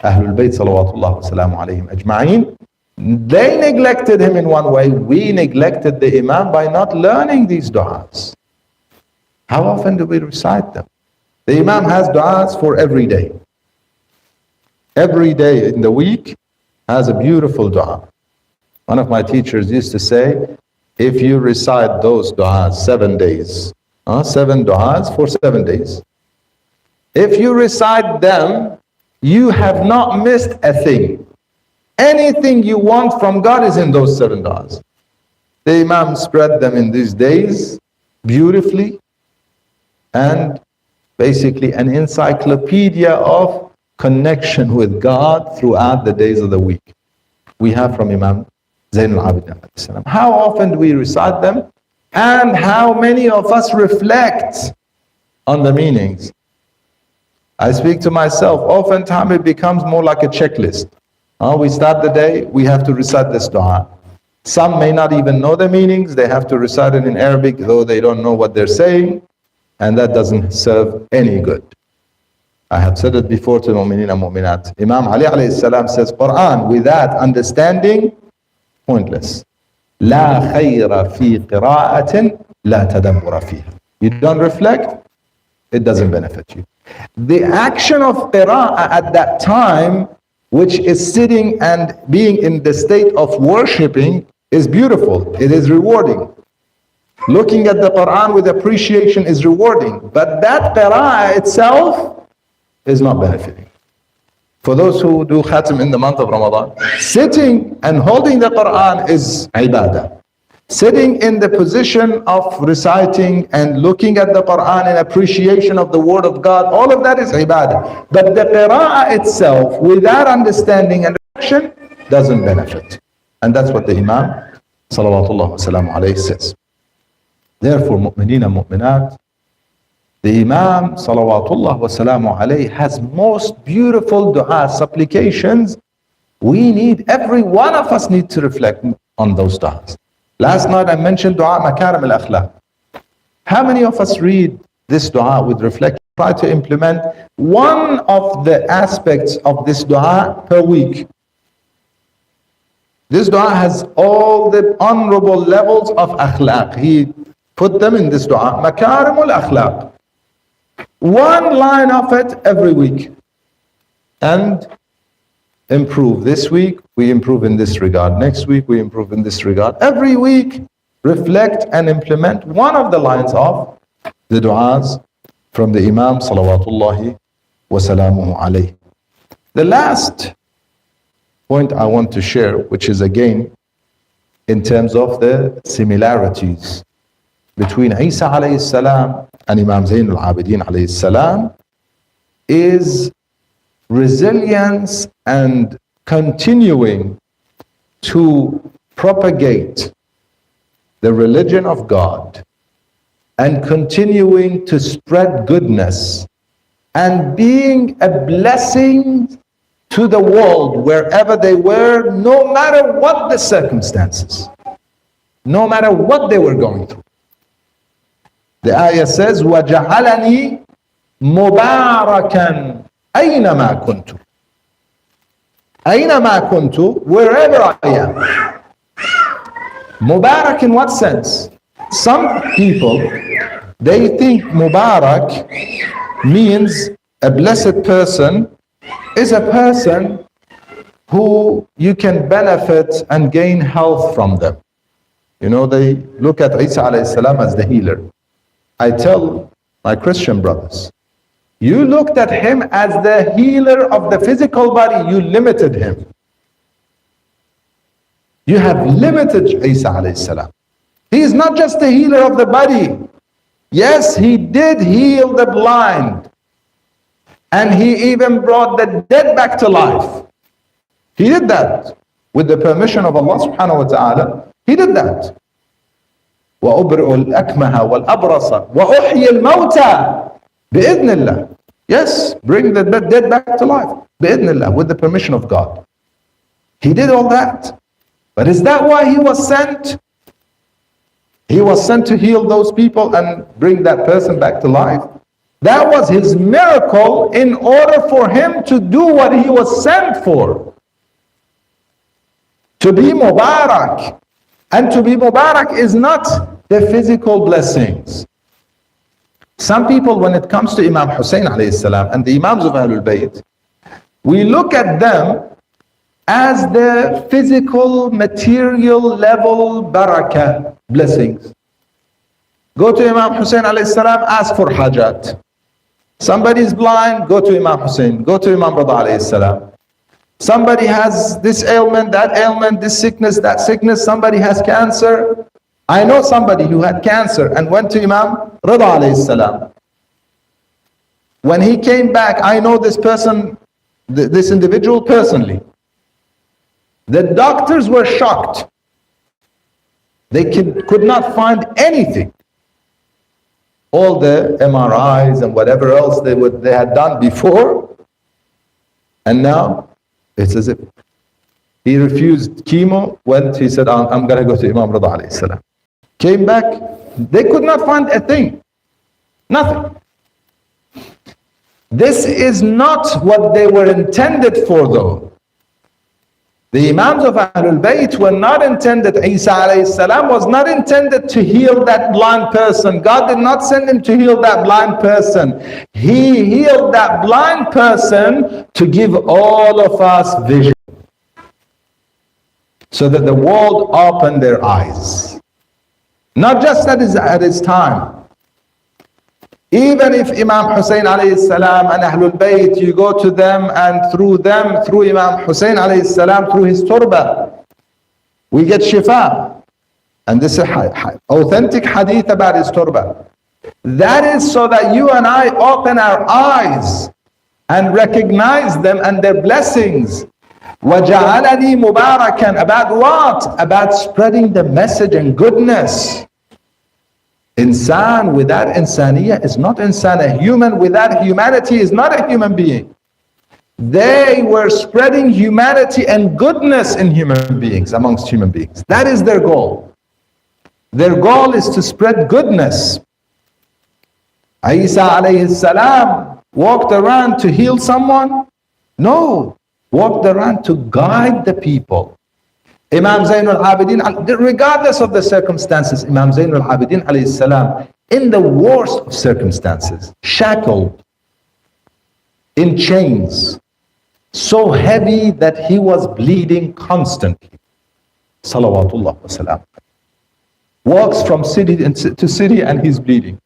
[SPEAKER 1] Ahlul Bayt salawatullah wa salamu alayhim ajma'in. They neglected him in one way. We neglected the Imam by not learning these du'as. How often do we recite them? The Imam has du'as for every day. Every day in the week has a beautiful du'a. One of my teachers used to say, if you recite those du'as 7 days, 7 du'as for 7 days. If you recite them, you have not missed a thing. Anything you want from God is in those 7 du'as. The Imam spread them in these days beautifully, and basically an encyclopedia of connection with God throughout the days of the week. We have from Imam Zain al-Abidin. How often do we recite them? And how many of us reflect on the meanings? I speak to myself, oftentimes it becomes more like a checklist. We start the day, we have to recite this dua. Some may not even know the meanings, they have to recite it in Arabic, though they don't know what they're saying, and that doesn't serve any good. I have said it before to Mu'mineen and Mu'minat. Imam Ali alayhi salam says, Quran without understanding, pointless. لا خير في قراءة لا تدبر فيها. You don't reflect, it doesn't benefit you. The action of qira'ah at that time, which is sitting and being in the state of worshipping, is beautiful. It is rewarding. Looking at the Quran with appreciation is rewarding. But that qira'ah itself is not benefiting. For those who do khatam in the month of Ramadan, sitting and holding the Quran is ibadah. sitting in the position of reciting and looking at the Quran in appreciation of the word of God, all of that is ibadah. But the qira'ah itself, without understanding and action, doesn't benefit. And that's what the Imam salawatullah wasalamu alayhi says. Therefore, mu'mineen and mu'minat, the Imam salawatullah wasalamu alayhi has most beautiful dua, supplications. We need, every one of us need to reflect on those du'as. Last night I mentioned dua makarim al-akhlaq. How many of us read this dua with reflection, try to implement one of the aspects of this dua per week? This dua has all the honorable levels of akhlaq. He put them in this dua, makarim al-akhlaq. One line of it every week. And improve. This week, we improve in this regard. Next week, we improve in this regard. Every week, reflect and implement one of the lines of the du'as from the Imam salawatullahi wa salamuhu alayhi. The last point I want to share, which is again in terms of the similarities between Isa alayhi salam and Imam Zain al-Abidin alayhi salam, is resilience and continuing to propagate the religion of God and continuing to spread goodness and being a blessing to the world wherever they were, no matter what the circumstances, no matter what they were going through. The ayah says, وَجَعَلَنِي مُبَارَكًا أَيْنَمَا كُنْتُ. أَيْنَمَا كُنْتُ, wherever I am. Mubarak in what sense? Some people, they think Mubarak means a blessed person is a person who you can benefit and gain health from them. You know, they look at Isa alayhi salam as the healer. I tell my Christian brothers, you looked at him as the healer of the physical body, you limited him. You have limited Isa alayhi salam. He is not just the healer of the body. Yes, he did heal the blind. And he even brought the dead back to life. He did that with the permission of Allah subhanahu wa ta'ala. He did that. وَأُبْرِئُ الْأَكْمَهَ وَالْأَبْرَصَ وَأُحْيِي الْمَوْتَى بِإِذْنِ اللَّهِ. Yes, bring the dead back to life. بِإِذْنِ اللَّهِ, with the permission of God. He did all that. But is that why he was sent? He was sent to heal those people and bring that person back to life. That was his miracle in order for him to do what he was sent for. To be Mubarak. And to be Mubarak is not the physical blessings. Some people, when it comes to Imam Hussein alayhi salam and the Imams of Ahlul Bayt, we look at them as the physical, material level barakah, blessings. Go to Imam Hussein alayhi salam, ask for hajat. Somebody is blind, go to Imam Hussein, go to Imam Rada alayhi salam. Somebody has this ailment, that ailment, this sickness, that sickness. Somebody has cancer. I know somebody who had cancer and went to Imam Rada alayhi salam. When he came back, I know this person, this individual personally. The doctors were shocked. They could not find anything. All the MRIs and whatever else they had done before, and now it's as if he refused chemo. He said, I'm going to go to Imam Rada alayhi salam. Came back, they could not find a thing. Nothing. This is not what they were intended for though. The Imams of Ahlul Bayt were not intended, Isa alayhi salam was not intended to heal that blind person. God did not send him to heal that blind person. He healed that blind person to give all of us vision. So that the world opened their eyes. Not just at his time. Even if Imam Hussein alayhi salam and Ahlul Bayt, you go to them and through Imam Hussein alayhi salam, through his turba, we get shifa. And this is authentic hadith about his turban. That is so that you and I open our eyes and recognize them and their blessings. وَجَعَلَنِي مُبَارَكًا. About what? About spreading the message and goodness. Insan without insaniya is not insan. A human without humanity is not a human being. They were spreading humanity and goodness in human beings, amongst human beings. That is their goal. Their goal is to spread goodness. Isa alayhi salam walked around to heal someone? No. Walked around to guide the people. Imam Zainul Abidin, regardless of the circumstances, Imam Zainul Abidin alayhi salam, in the worst of circumstances, shackled, in chains, so heavy that he was bleeding constantly. Salawatullah wa salam. Walks from city to city and he's bleeding.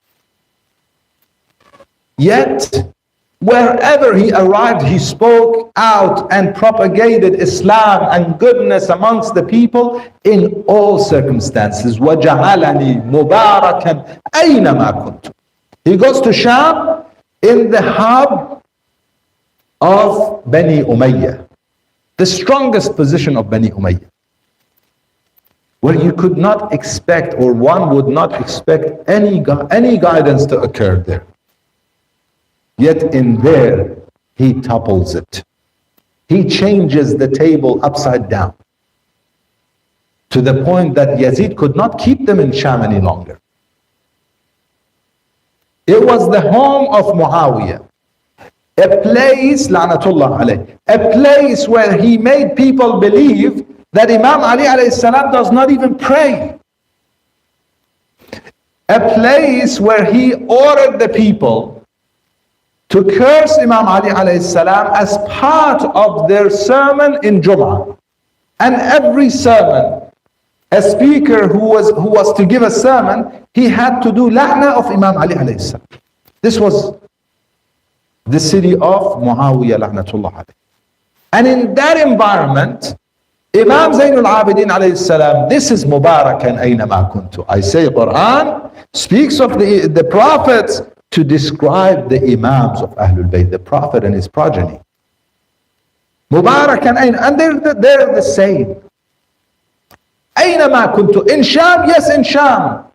[SPEAKER 1] Yet, wherever he arrived, he spoke out and propagated Islam and goodness amongst the people in all circumstances. وَجَعَلَنِي مُبَارَكًا أَيْنَمَا كُنْتُ. He goes to Sham in the hub of Bani Umayyah, the strongest position of Bani Umayyah, where you could not expect, or one would not expect any guidance to occur there. Yet in there, he topples it. He changes the table upside down to the point that Yazid could not keep them in Sham any longer. It was the home of Muawiyah, a place, la'natullah alayh, a place where he made people believe that Imam Ali alayhi salam does not even pray. A place where he ordered the people to curse Imam Ali alayhi salam as part of their sermon in Jum'ah. And every sermon, a speaker who was to give a sermon, he had to do la'na of Imam Ali alayhi salam. This was the city of Muawiyah la'natullah alayhi. And in that environment, Imam Zainul Abidin alayhi salam, this is Mubarakan aynama kuntu. I say Quran speaks of the prophets to describe the Imams of Ahlul Bayt, the Prophet and his progeny. Mubarakan ayn, and they're the same. Aynama kuntu. In Sham, yes, in Sham.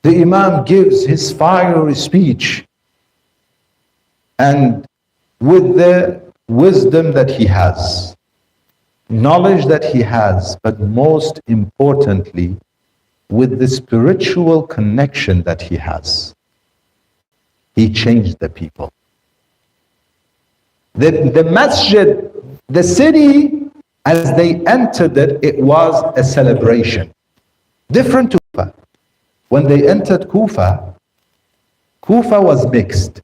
[SPEAKER 1] The Imam gives his fiery speech, and with the wisdom that he has, knowledge that he has, but most importantly, with the spiritual connection that he has, he changed the people. The masjid, the city, as they entered it, it was a celebration. Different to Kufa. When they entered Kufa, Kufa was mixed.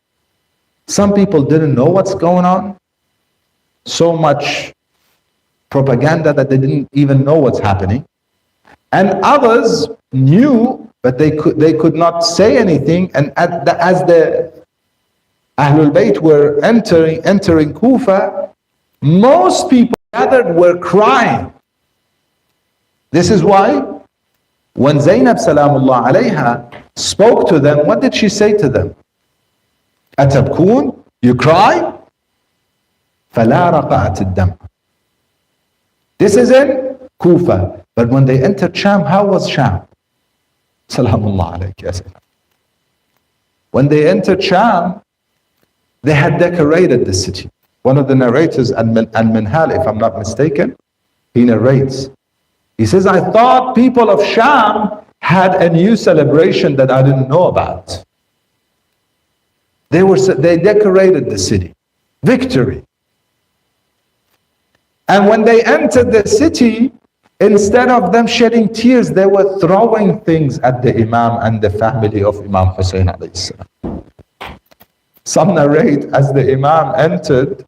[SPEAKER 1] Some people didn't know what's going on. So much propaganda that they didn't even know what's happening. And others knew, but they could not say anything. And as the Ahlul Bayt were entering Kufa, most people gathered were crying. This is why when Zainab salamullah alayha spoke to them, what did she say to them? Atabkun, you cry? فَلَا رَقَعَتِ الدَّمْ. This is in Kufa. But when they entered Sham, how was Sham? Salamullah alayk, ya salam. When they entered Sham, they had decorated the city. One of the narrators, Al-Minhal, if I'm not mistaken, he narrates. He says, I thought people of Sham had a new celebration that I didn't know about. They decorated the city. Victory. And when they entered the city, instead of them shedding tears, they were throwing things at the Imam and the family of Imam Hussein alayhi salam. Some narrate as the Imam entered,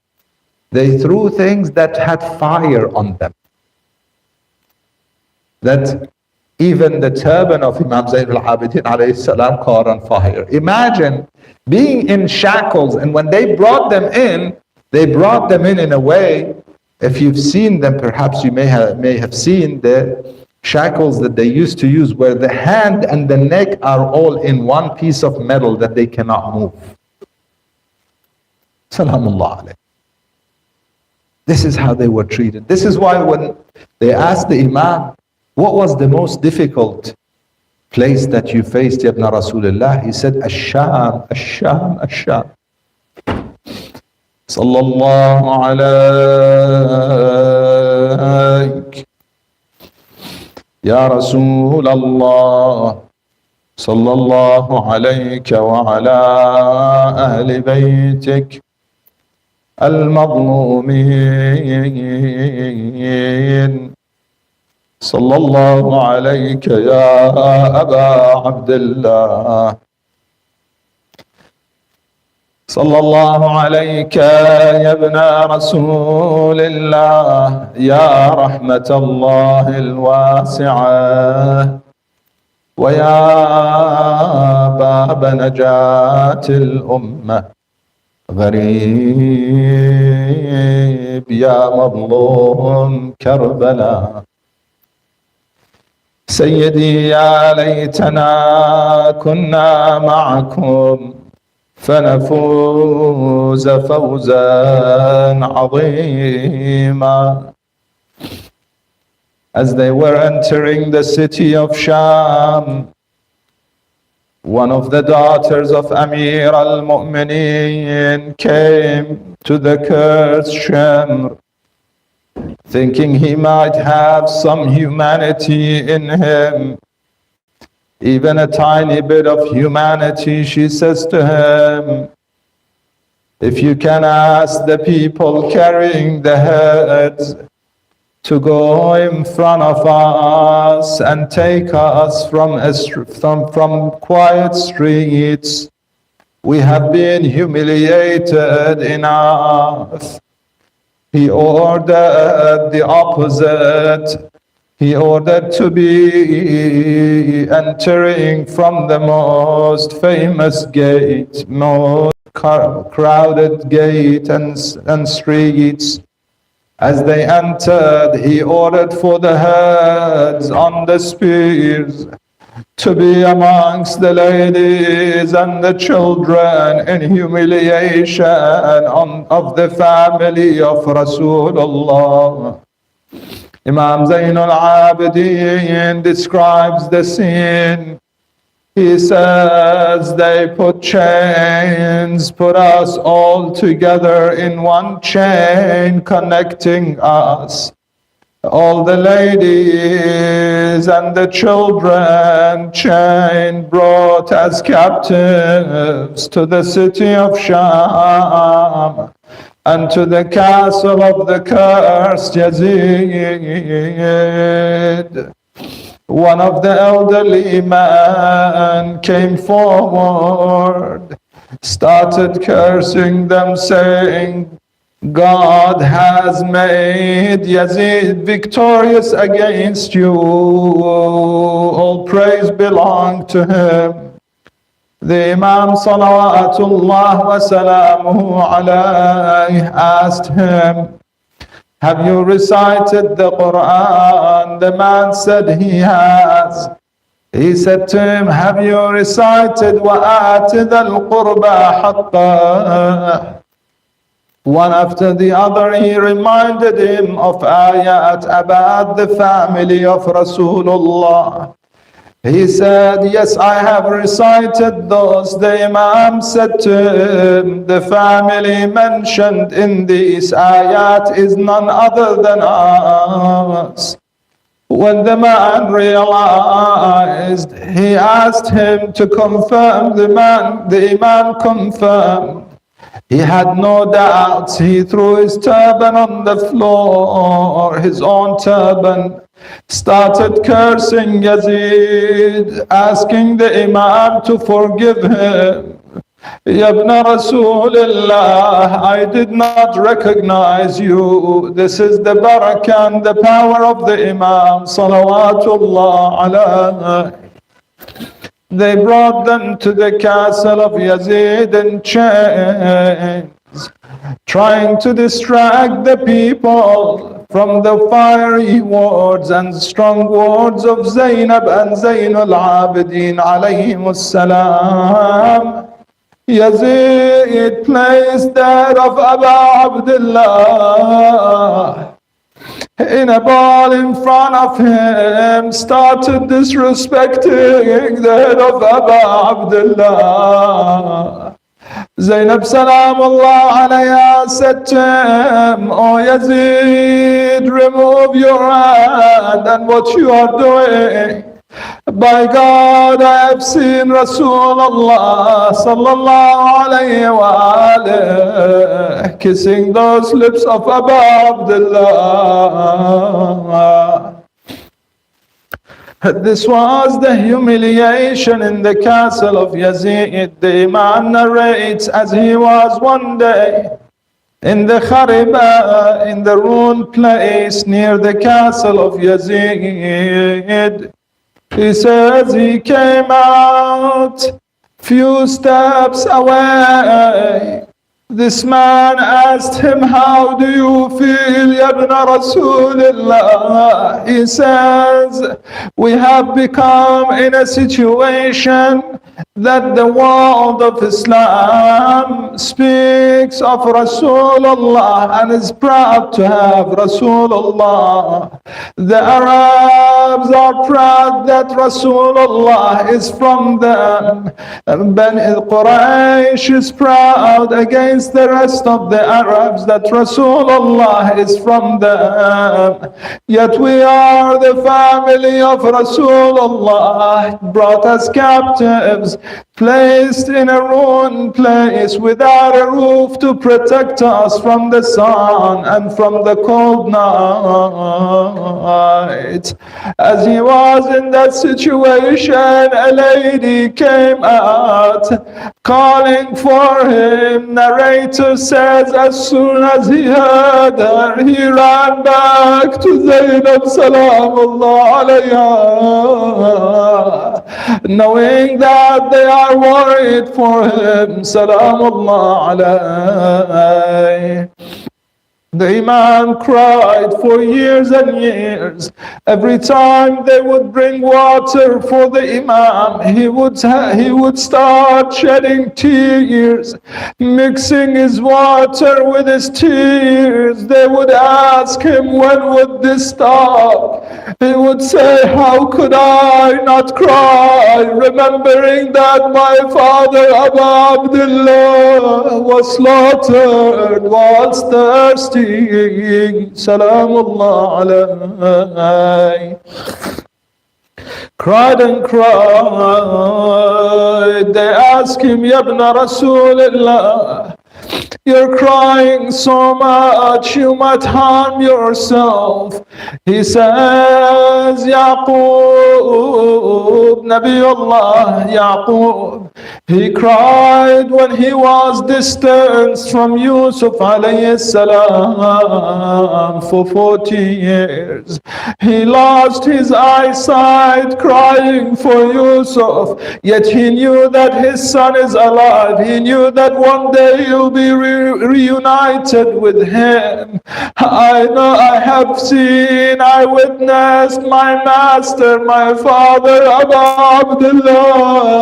[SPEAKER 1] they threw things that had fire on them. That even the turban of Imam Zainul Abidin alayhi salam caught on fire. Imagine being in shackles, and when they brought them in a way, if you've seen them, perhaps you may have seen the shackles that they used to use where the hand and the neck are all in one piece of metal that they cannot move. Salamullah alayh. This is how they were treated. This is why when they asked the Imam, what was the most difficult place that you faced, Ibn Rasulullah? He said, Ash-Sham, Ash-Sham, Ash-Sham. Sallallahu alayk. Ya Rasulallah. Sallallahu alayka wa ala ahli baytik. المظلومين صلى الله عليك يا أبا عبد الله صلى الله عليك يا ابن رسول الله يا رحمة الله الواسعة ويا باب نجاة الأمة غريب يا مظلوم كربلاء سيدي يا ليتنا كنا معكم فنفوز فوزا عظيما. As they were entering the city of Sham, one of the daughters of Amir al-Mu'mineen came to the cursed Shamr, thinking he might have some humanity in him, even a tiny bit of humanity. She says to him, if you can ask the people carrying the heads to go in front of us and take us from quiet streets. We have been humiliated enough. He ordered the opposite. He ordered to be entering from the most famous gate, most crowded gate and streets. As they entered, he ordered for the heads on the spears to be amongst the ladies and the children in humiliation of the family of Rasulullah. Imam Zainul Abidin describes the scene. He says they put chains, put us all together in one chain connecting us. All the ladies and the children chained, brought as captives to the city of Sham and to the castle of the cursed Yazid. One of the elderly men came forward, started cursing them, saying, God has made Yazid victorious against you. All praise belongs to him. The Imam Salawatullah wa Salamuhu alayhi asked him, have you recited the Quran? The man said he has. He said to him, have you recited وَآتِ ذَا الْقُرْبَى حَقَّهُ? One after the other, he reminded him of ayat about the family of Rasulullah. He said, yes, I have recited those. The Imam said to him, the family mentioned in these ayat is none other than us. When the man realized, he asked him to confirm. The Imam confirmed. He had no doubts. He threw his turban on the floor, his own turban, started cursing Yazid, asking the Imam to forgive him. Ya ibn Rasulullah, I did not recognize you. This is the barakah and the power of the Imam, salawatullah alayhi. They brought them to the castle of Yazid in chains, trying to distract the people from the fiery words and strong words of Zainab and Zainul Abidin alayhimus salam. Yazid placed that of Abu Abdullah in a ball in front of him, started disrespecting the head of Abu Abdullah. Zainab Salamullah alayha said to him, "Oh Yazid, remove your hand and what you are doing. By God, I have seen Rasulullah sallallahu alayhi wa alayhi kissing those lips of Abu Abdullah." This was the humiliation in the castle of Yazid. The Imam narrates as he was one day in the Khariba, in the ruined place near the castle of Yazid. He says he came out few steps away. This man asked him, "How do you feel, Ya ibn Rasulullah?" He says, "We have become in a situation that the world of Islam speaks of Rasulullah and is proud to have Rasulullah. The Arabs are proud that Rasulullah is from them. Bani Quraysh is proud against the rest of the Arabs that Rasulullah is from them. Yet we are the family of Rasulullah, brought as captives, placed in a ruined place without a roof to protect us from the sun and from the cold night." As he was in that situation, a lady came out calling for him. Narrator says as soon as he heard her, he ran back to Zainab Salamullah alayha, knowing that they are worried for him. Salamullah alayhi. The Imam cried for years and years. Every time they would bring water for the Imam, he would start shedding tears, mixing his water with his tears. They would ask him, "When would this stop?" He would say, "How could I not cry, remembering that my father Abu Abdullah was slaughtered whilst thirsty." Salamullah alayhi. Cried and cried. They asked him, "Ya ibn Rasulullah, you're crying so much, you might harm yourself." He says, "Yaqub, Nabiullah Yaqub, he cried when he was distanced from Yusuf alayhi salam for 40 years. He lost his eyesight crying for Yusuf, yet he knew that his son is alive. He knew that one day he'll be reunited with him. I know, I have seen, I witnessed my master, my father Abu Abdullah,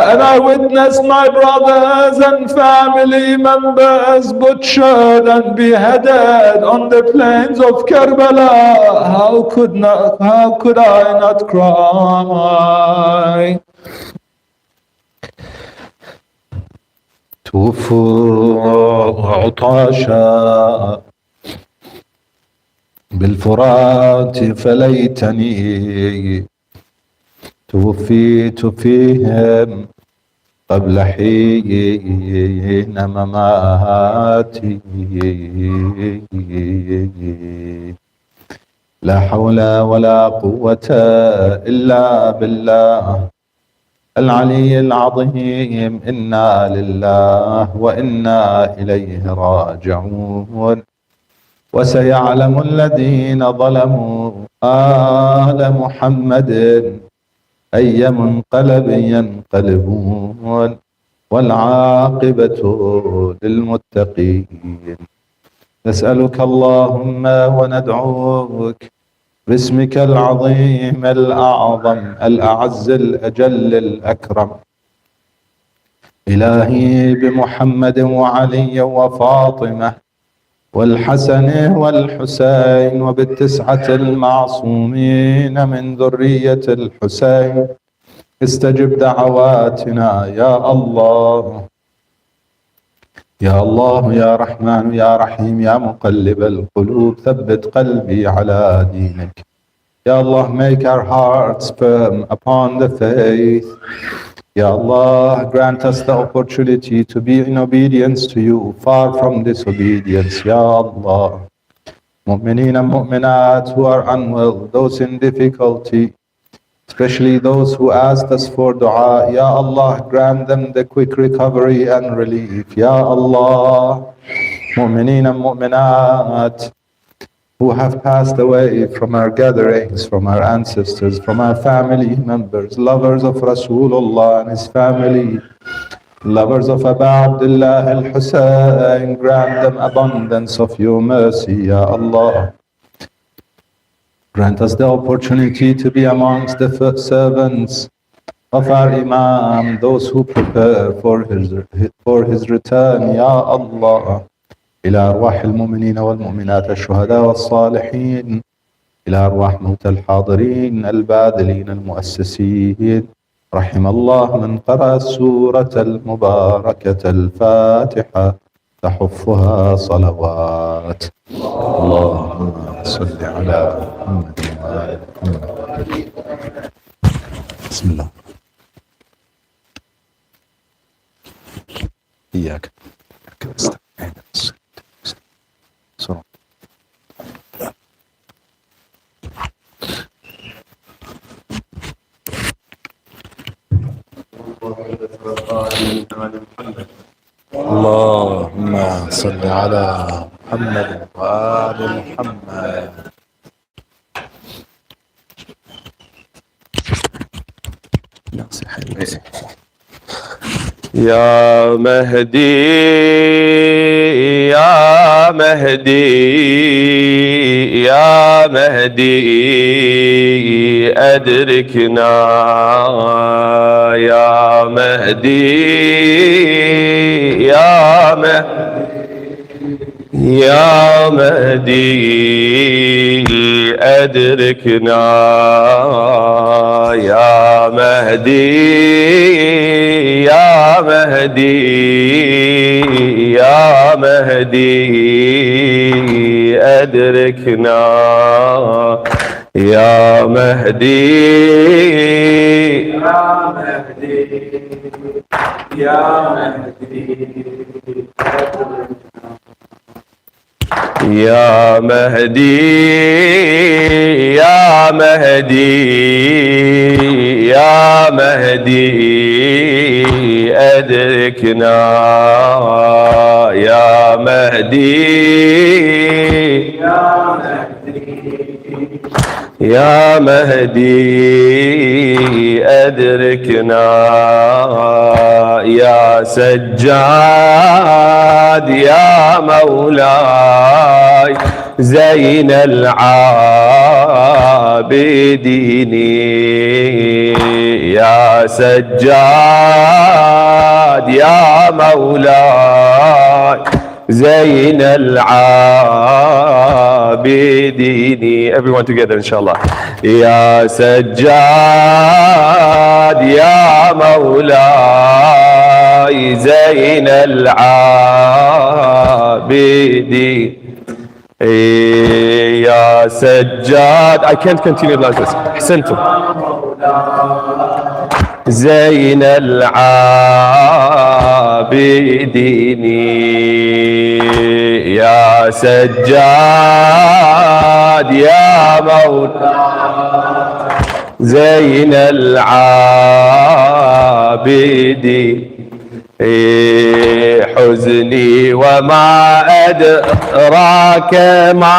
[SPEAKER 1] and I witnessed my brothers and family members butchered and beheaded on the plains of Karbala. How could I not cry?" توفوا عطاشا بالفرات فليتني توفيت فيهم قبل حين مماتي. لا حول ولا قوة إلا بالله العلي العظيم. إنا لله وإنا إليه راجعون. وسيعلم الذين ظلموا آل محمد أي منقلب ينقلبون والعاقبة للمتقين. نسألك اللهم وندعوك باسمك العظيم الأعظم الأعز الأجل الأكرم، إلهي بمحمد وعلي وفاطمة والحسن والحسين وبالتسعة المعصومين من ذرية الحسين، استجب دعواتنا يا الله. يا الله يا رحمن يا رحيم يا مقلب القلوب ثبت قلبي على دينك. Ya Allah, make our hearts firm upon the faith. Ya Allah, grant us the opportunity to be in obedience to you, far from disobedience. Ya Allah, mu'mineen and mu'minat who are unwell, those in difficulty, especially those who asked us for dua, Ya Allah, grant them the quick recovery and relief. Ya Allah, mu'mineen and mu'minat who have passed away from our gatherings, from our ancestors, from our family members, lovers of Rasulullah and his family, lovers of Abu Abdullah al-Husayn, grant them abundance of your mercy, Ya Allah. Grant us the opportunity to be amongst the servants of our Imam, those who prepare for his return, Ya Allah. إلى أرواح المؤمنين والمؤمنات الشهداء والصالحين، إلى أرواح موتى الحاضرين الباذلين المؤسسين. رحم الله من قرأ السورة المباركة الفاتحة تحفها صلوات. اللهم صل على محمد وآل محمد. بسم الله. إياك نستعين. اللهم صل على محمد وآل محمد.
[SPEAKER 2] يا مهدي يا مهدي يا مهدي أدركنا يا مهدي يا مهدي يا مهدي أدركنا يا مهدي يا مهدي يا مهدي أدركنا يا مهدي يا مهدي يا مهدي يا مهدي يا مهدي يا مهدي أدركنا يا مهدي يا مهدي يا مهدي أدركنا يا سجاد يا مولاي زين العابدين يا سجاد يا مولاي زين العابدين. Everyone together inshallah. يا سجاد يا مولاي زين العابدين يا سجاد. I can't continue like this. أحسنتم. زين العابدين يا سجاد يا مولاي زين العابدين حزني وما أدراك ما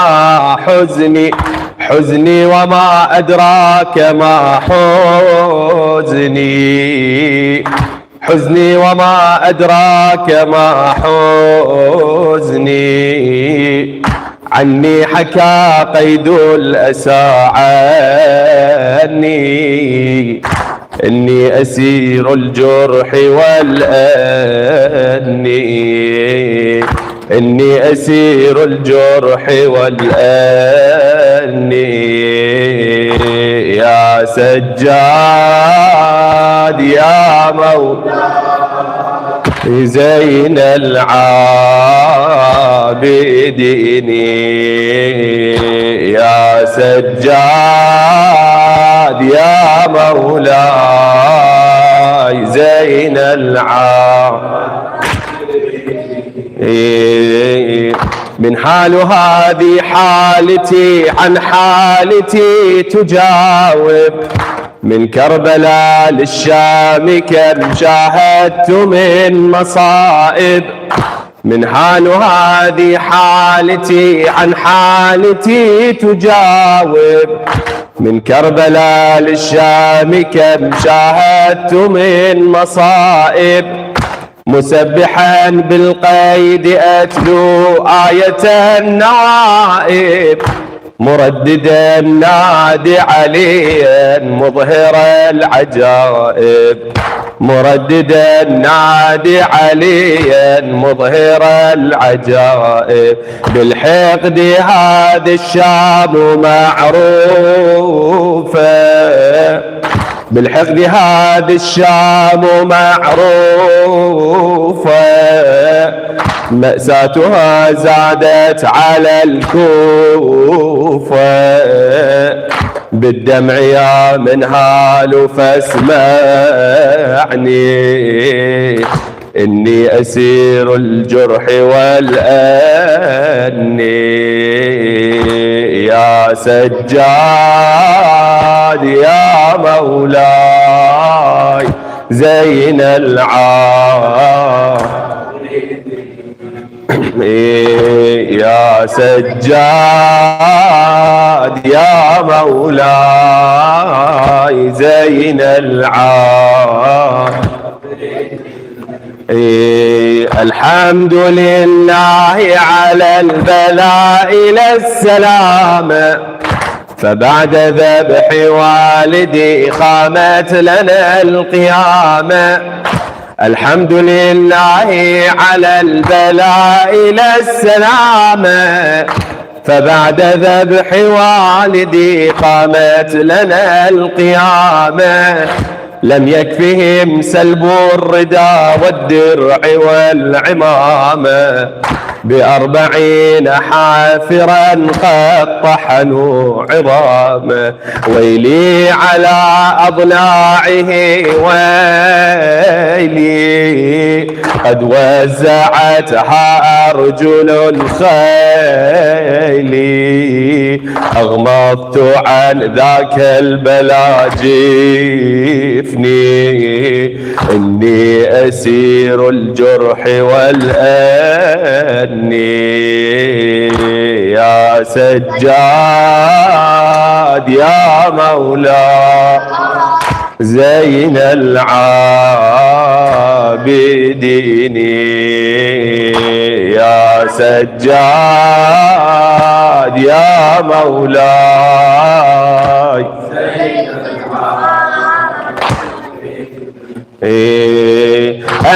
[SPEAKER 2] حزني حزني وما أدراك ما حزني حزني وما أدراك ما حزني، عني حكى قيد الأسى عني، إني أسير الجرح والأني، إني أسير الجرح والأني. يا سجاد يا مولاي زين العابدين، يا سجاد يا مولاي زين العابدين. من حال هذه حالتي عن حالتي تجاوب، من كربلاء للشام كم شاهدت من مصائب. من حال هذه حالتي عن حالتي تجاوب، من كربلاء للشام كم شاهدت من مصائب. مسبحا بالقيد أتلو آية النوائب، مرددا نادي عليا مظهر العجائب، مرددا نادي عليا مظهر العجائب. بالحقد هذا الشام معروفة، بالحقد هذا الشام معروفة، مأساتها زادت على الكوفة. بالدمع يا منهال فاسمعني، إني أسير الجرح والأني. يا سجاد يا مولاي زين يا سجاد يا مولاي زين الحمد لله على البلاء للسلامة، فبعد ذبح والدي قامت لنا القيامة. الحمد لله على البلاء للسلامة، فبعد ذبح والدي قامت لنا القيامة. لم يكفهم سلب الردى والدرع والعمامة، ب40 حافرا قد طحنوا عظامه. ويلي على أضلاعه ويلي، قد وزعتها أرجل الخيل. أغمضت عن ذاك البلا جفني، إني أسير الجرح والأني. يا سجاد يا مولاي زين العابدين، يا سجاد يا مولاي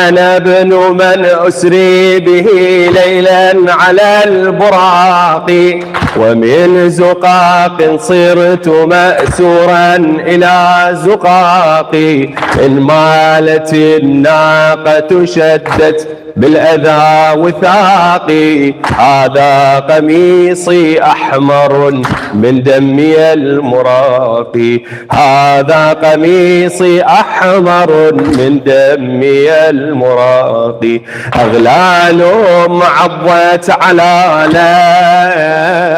[SPEAKER 2] أنا ابن من أسري به ليلا على البراق، ومن زقاق صرت مأسورا إلى زقاق. إن مالت الناقة شدت بالأذى وثاقي، هذا قميصي أحمر من دمي المراقي، هذا قميصي أحمر من دمي المراقي. أغلالهم عضت على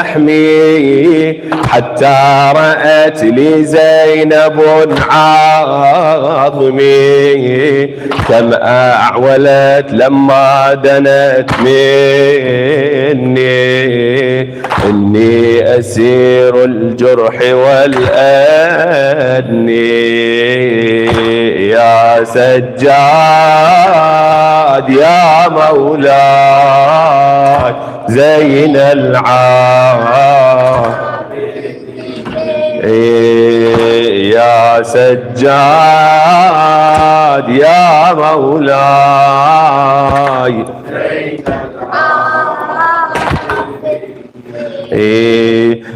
[SPEAKER 2] لحمي حتى رأت لي زينب عظمي كم أعولت لما دنت مني إني أسير الجرح والأدني يا سجاد يا مولاي زين يا سجاد يا مولاي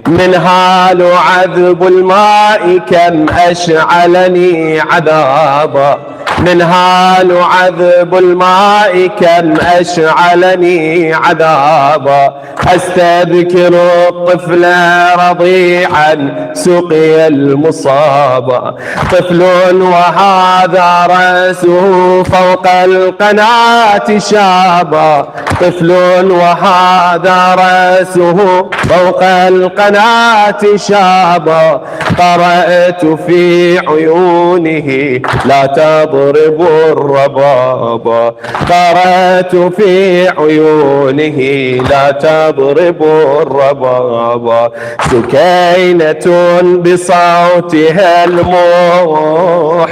[SPEAKER 2] من هال عذب الماء كم أشعلني عذابا من هال عذب الماء كم أشعلني عذابا أستذكر الطفل رضيعا سقي المصابا طفل وهذا رأسه فوق القناة شابا طفل وهذا رأسه فوق القناة شابا قرأت في عيونه لا تضرب الربابا قرأت في عيونه لا تضرب الربابا سكينة بصوتها المحزن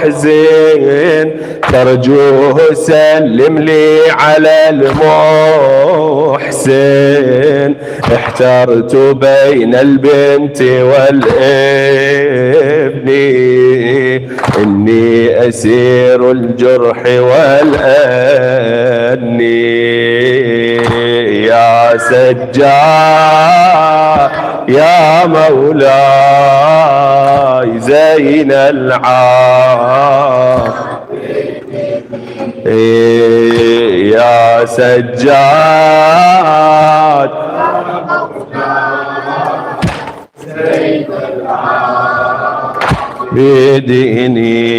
[SPEAKER 2] ترجوه سلم لي على المحسن احترت بين البنت والابن إني أسير الجرح والأني يا سجاد يا مولاي زين يا سجاد بديني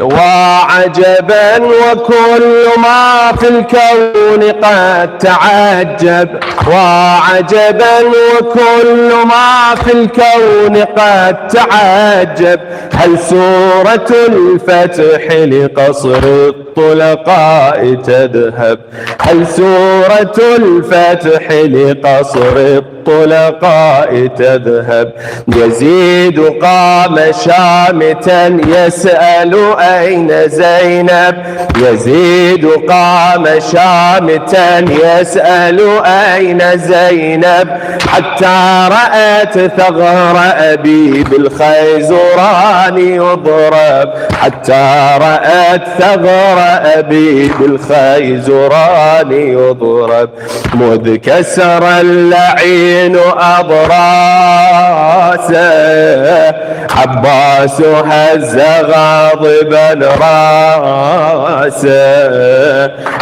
[SPEAKER 2] وعجبا وكل ما في الكون قد تعجب وعجبا وكل ما في الكون قد تعجب هل سورة الفتح لقصر الطلقاء تذهب هل سورة الفتح لقصر الطلقاء تذهب يزيد قام شامتا يسأل أين زينب يزيد قام شامتا يسأل أين زينب حتى رأت ثغر أبي بالخيزران يضرب حتى رأت ثغر أبي بالخيزران يضرب مذ كسر اللعين أضراسه عباس هز غاضبا راسه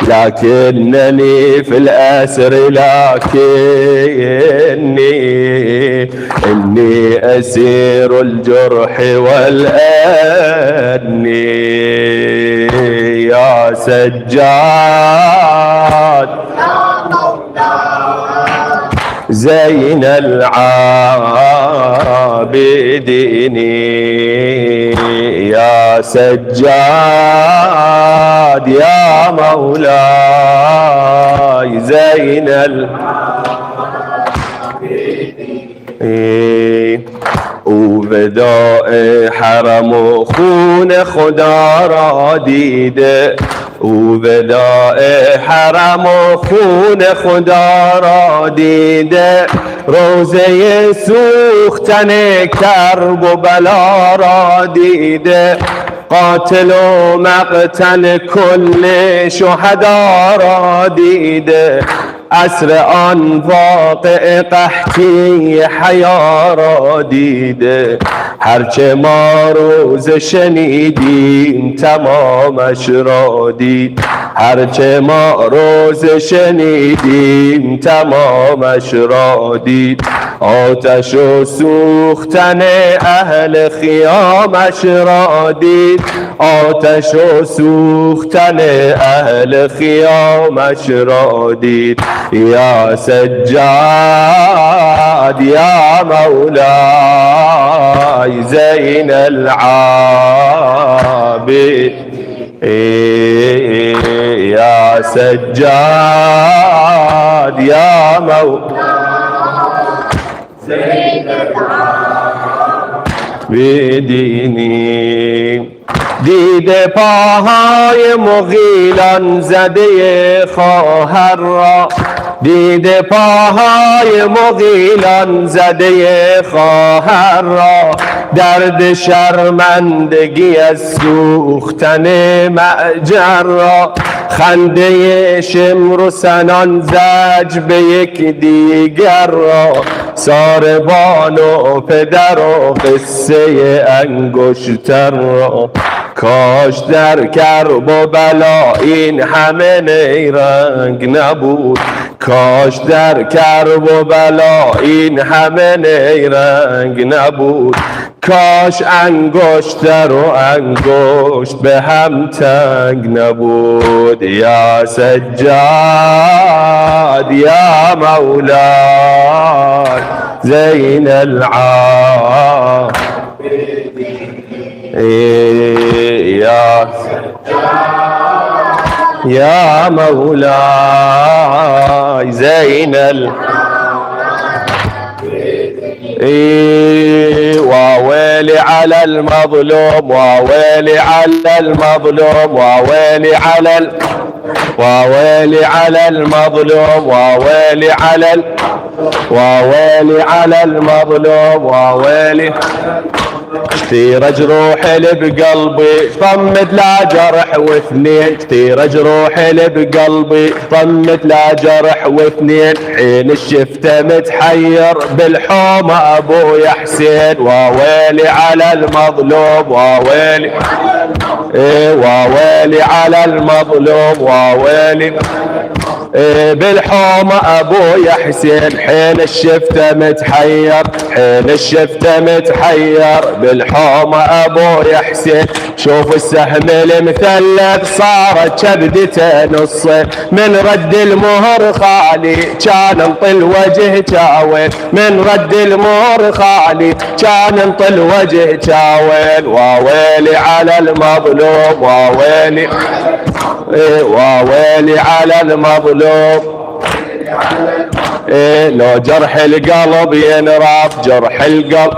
[SPEAKER 2] لكنني في الأسر إني أسير الجرح والأني يا سجاد زين العابدين يا سجاد يا مولاي زين العابدين وفداء حرم خون خدا را دیده وفداء حرم خون خدا را دیده روزه سوختن کرب و بلا را دیده قاتل و مقتل کل شهدا را دیده عصر آن واقع قحطی حیا را دیده هرچه ما روز شنیدیم تمامش را دید هرچه ما روز شنیدیم تمامش را دید، آتش و سوختن اهل خیامش را دید، آتش و سوختن اهل خیامش را دید. یا سجاد یا مولای زین العابد، یا سجاد یا مولای زین بدینی. دیده پاهای مغیلان زده خواهر را، دیده پاهای مغیلان زده خواهر را، درد شرمندگی از سوختن معجر را، خنده شمر و سنان زج به یک دیگر را، ساربان و پدر و قصه انگشتر را. کاش در کرب و بلا این همه نیرنگ نبود، کاش در کرب و بلا این همه نیرنگ نبود، کاش انگشتر و انگشت به هم تنگ نبود. یا سجاد یا مولای زین العابد، یا یا مولاي زين وويلي على المظلوم، وويلي على المظلوم، وويلي على وويلي على المظلوم، وويلي على وويلي على المظلوم، وويلي كثير جروح اللي بقلبي طمت لا جرح واثنين، كثير جروح اللي بقلبي طمت لا جرح واثنين، حين الشفته متحير بالحومة ابويا حسين. وويلي على المظلوم، وويلي وويلي على المظلوم، وويلي بالحومة ابويا حسين، حين الشفته متحير، حين الشفته متحير بالحومة ابويا حسين. شوف السهم المثلث صارت كبدته نصين، من رد المهر خالي كان انطل وجه جاوين، من رد المهر خالي كان انطل وجه جاوين. وويلي على المظلوم، وويلي وويلي على المظلوم، لو جرح القلب ينراب، جرح القلب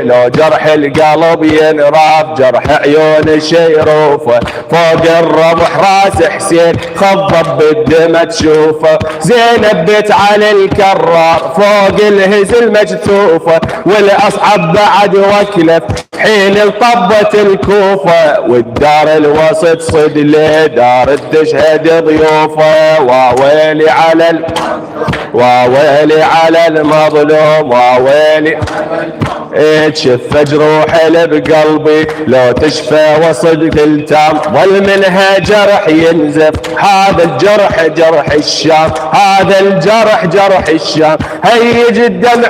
[SPEAKER 2] لو جرح القلب ينراب، جرح عيون الشيروفه فوق الرمح راس حسين خضب بالدمى تشوفه. زينب بنت علي الكرار فوق الهزل مجتوفه، والاصعب بعد وكلف حين طبت الكوفه، والدار الوسط صد له دار تشهد ضيوفه. وويلي على وويلي على المظلوم، وويلي تشف جروح اللي بقلبي لو تشفى وصدق التام، ظل منها جرح ينزف، هذا الجرح جرح الشام، هذا الجرح جرح الشام. هيج الدمع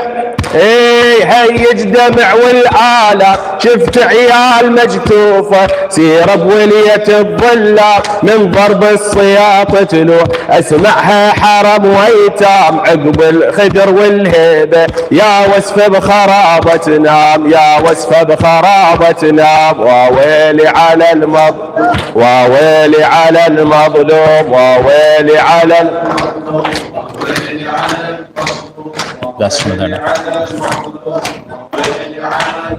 [SPEAKER 2] هيج دمع والآلام، شفت عيال مجتوفة سيرة بولية الظلام، من ضرب الصياط تلوح اسمعها حرم ويتام، عقب الخدر والهيبة يا وسف بخرابة نام، يا وسف بخرابة نام. وويلي على المظلوم، وويلي على المظلوم، وويلي على
[SPEAKER 3] بس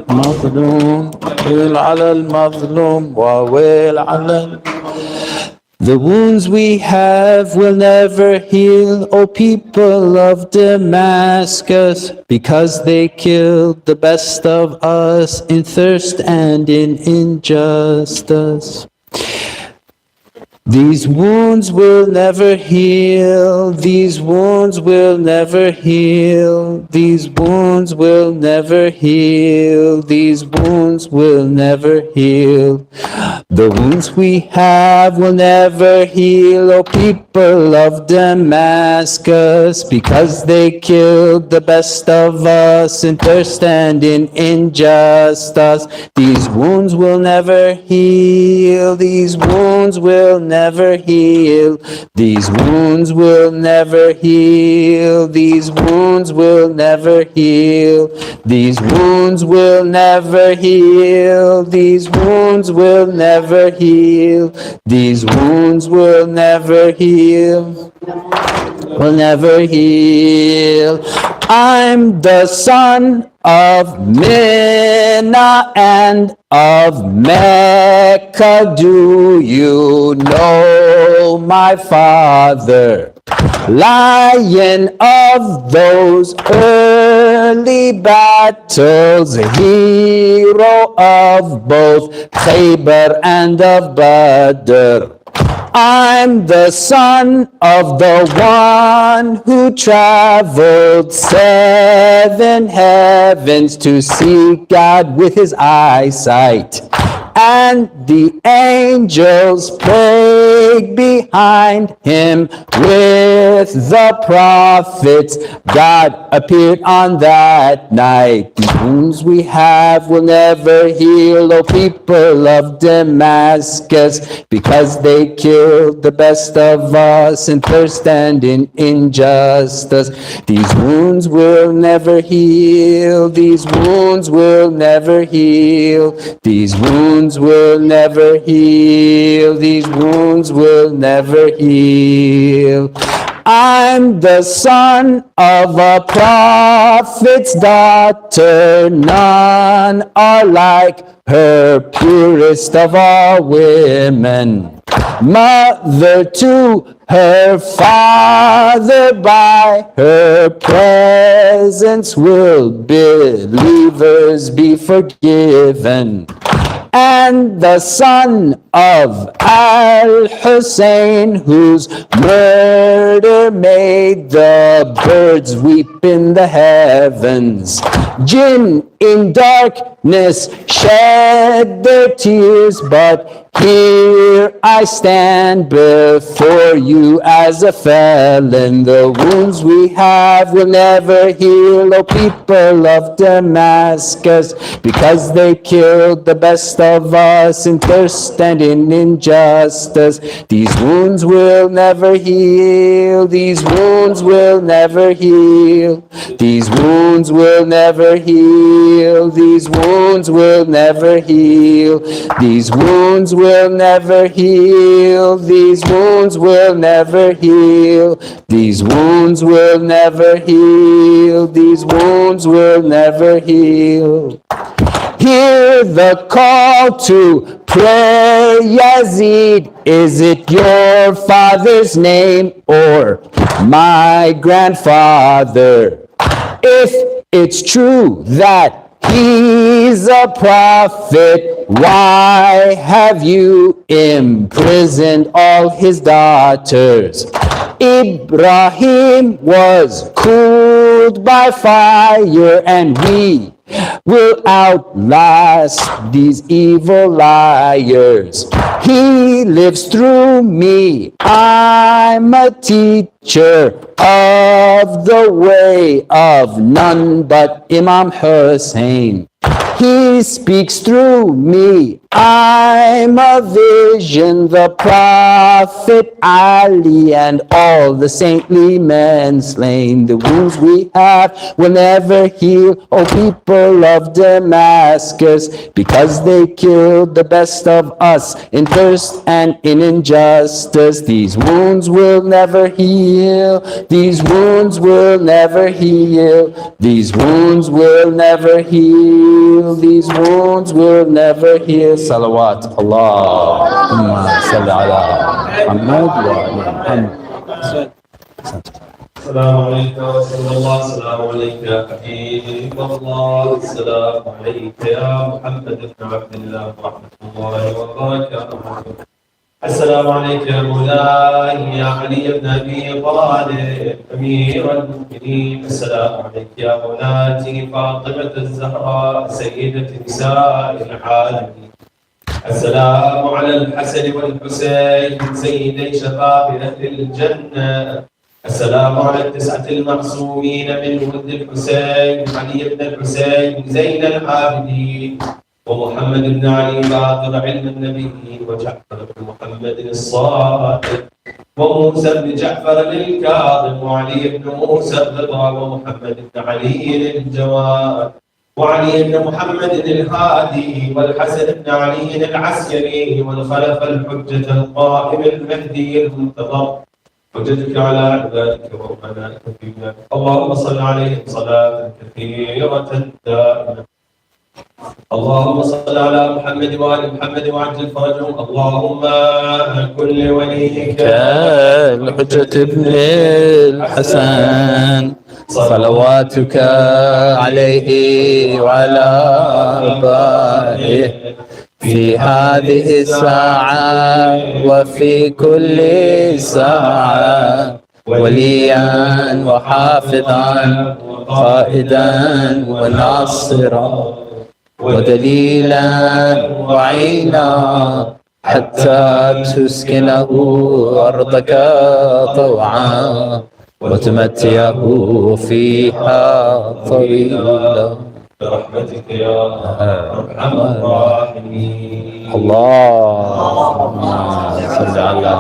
[SPEAKER 3] مظلوم، ويل على المظلوم، وويل على. The wounds we have will never heal, O people of Damascus, because they killed the best of us in thirst and in injustice. These wounds will never heal. These wounds will never heal. These wounds will never heal. These wounds will never heal. The wounds we have will never heal, O people of Damascus, because they killed the best of us in thirst and in injustice. These wounds will never heal. These wounds will never heal. These wounds will never heal. These wounds will never heal. These wounds will never heal. These wounds will never heal. These wounds will never heal. Will never heal. I'm the son of Minna and of Mecca. Do you know my father? Lion of those early battles, hero of both Khaybar and of Badr. I'm the son of the one who traveled 7 heavens to seek God with his eyesight. And the angels prayed behind him with the prophets. God appeared on that night. The wounds we have will never heal, O people of Damascus, because they killed the best of us in thirst and in injustice. These wounds will never heal. These wounds will never heal. These wounds will never heal. These wounds will never heal. I'm the son of a prophet's daughter. None are like her, purest of all women. Mother to her father, by her presence will believers be forgiven. And the son of Al-Hussein, whose murder made the birds weep in the heavens. Jinn in darkness shed their tears, but here I stand before you as a felon. The wounds we have will never heal, O people of Damascus, because they killed the best of us in thirst and in injustice. These wounds will never heal. These wounds will never heal. These wounds will never heal. These wounds will never heal. These wounds will never heal. These wounds will never heal. These wounds will never heal. These wounds will never heal. Hear the call to pray, Yazid. Is it your father's name or my grandfather? If it's true that he's a prophet, why have you imprisoned all his daughters? Ibrahim was cooled by fire, and we will outlast these evil liars. He lives through me. I'm a teacher of the way of none but Imam Hussein. He speaks through me. I'm a vision, the prophet Ali and all the saintly men slain. The wounds we have will never heal, O people of Damascus, because they killed the best of us in thirst and in injustice. These wounds will never heal. These wounds will never heal. These wounds will never heal. These wounds will never heal. Salawat. Allahumma salli ala Muhammad wa ala Muhammad.
[SPEAKER 4] السلام عليك رسول الله. السلام عليك حبيب الله. السلام عليك يا محمد بن عبد الله ورحمة الله وبركاته. السلام عليك يا مولاي يا علي بن أبي طالب أمير المؤمنين. السلام عليك يا مولاتي فاطمة الزهراء سيدة نساء العالمين. السلام على الحسن والحسين سيدي شباب أهل الجنة. السلام على التسعة المعصومين من ولد الحسين علي بن الحسين زين العابدين ومحمد بن علي باقر علم النبيين وجعفر بن محمد الصادق وموسى بن جعفر الكاظم وعلي بن موسى الرضا ومحمد بن علي الجواد وعلي بن محمد الهادي والحسن بن علي العسكري والخلف الحجة القائم المهدي المنتظر حجتك على عبادك وأمنائك في بلادك. اللهم صل عليهم صلاة كثيرة دائمة. اللهم صل على محمد وآل محمد وعجل فرجهم. اللهم كل وليك
[SPEAKER 3] الحجة ابن الحسن صلواتك عليه وعلى آبائه في هذه الساعة وفي كل ساعة وليا وحافظا قائدا وناصرا ودليلا وعينا حتى تسكنه أرضك طوعا وتمتعه فيها طويلا
[SPEAKER 4] برحمتك يا أرحم الراحمين.
[SPEAKER 3] اللهم صل على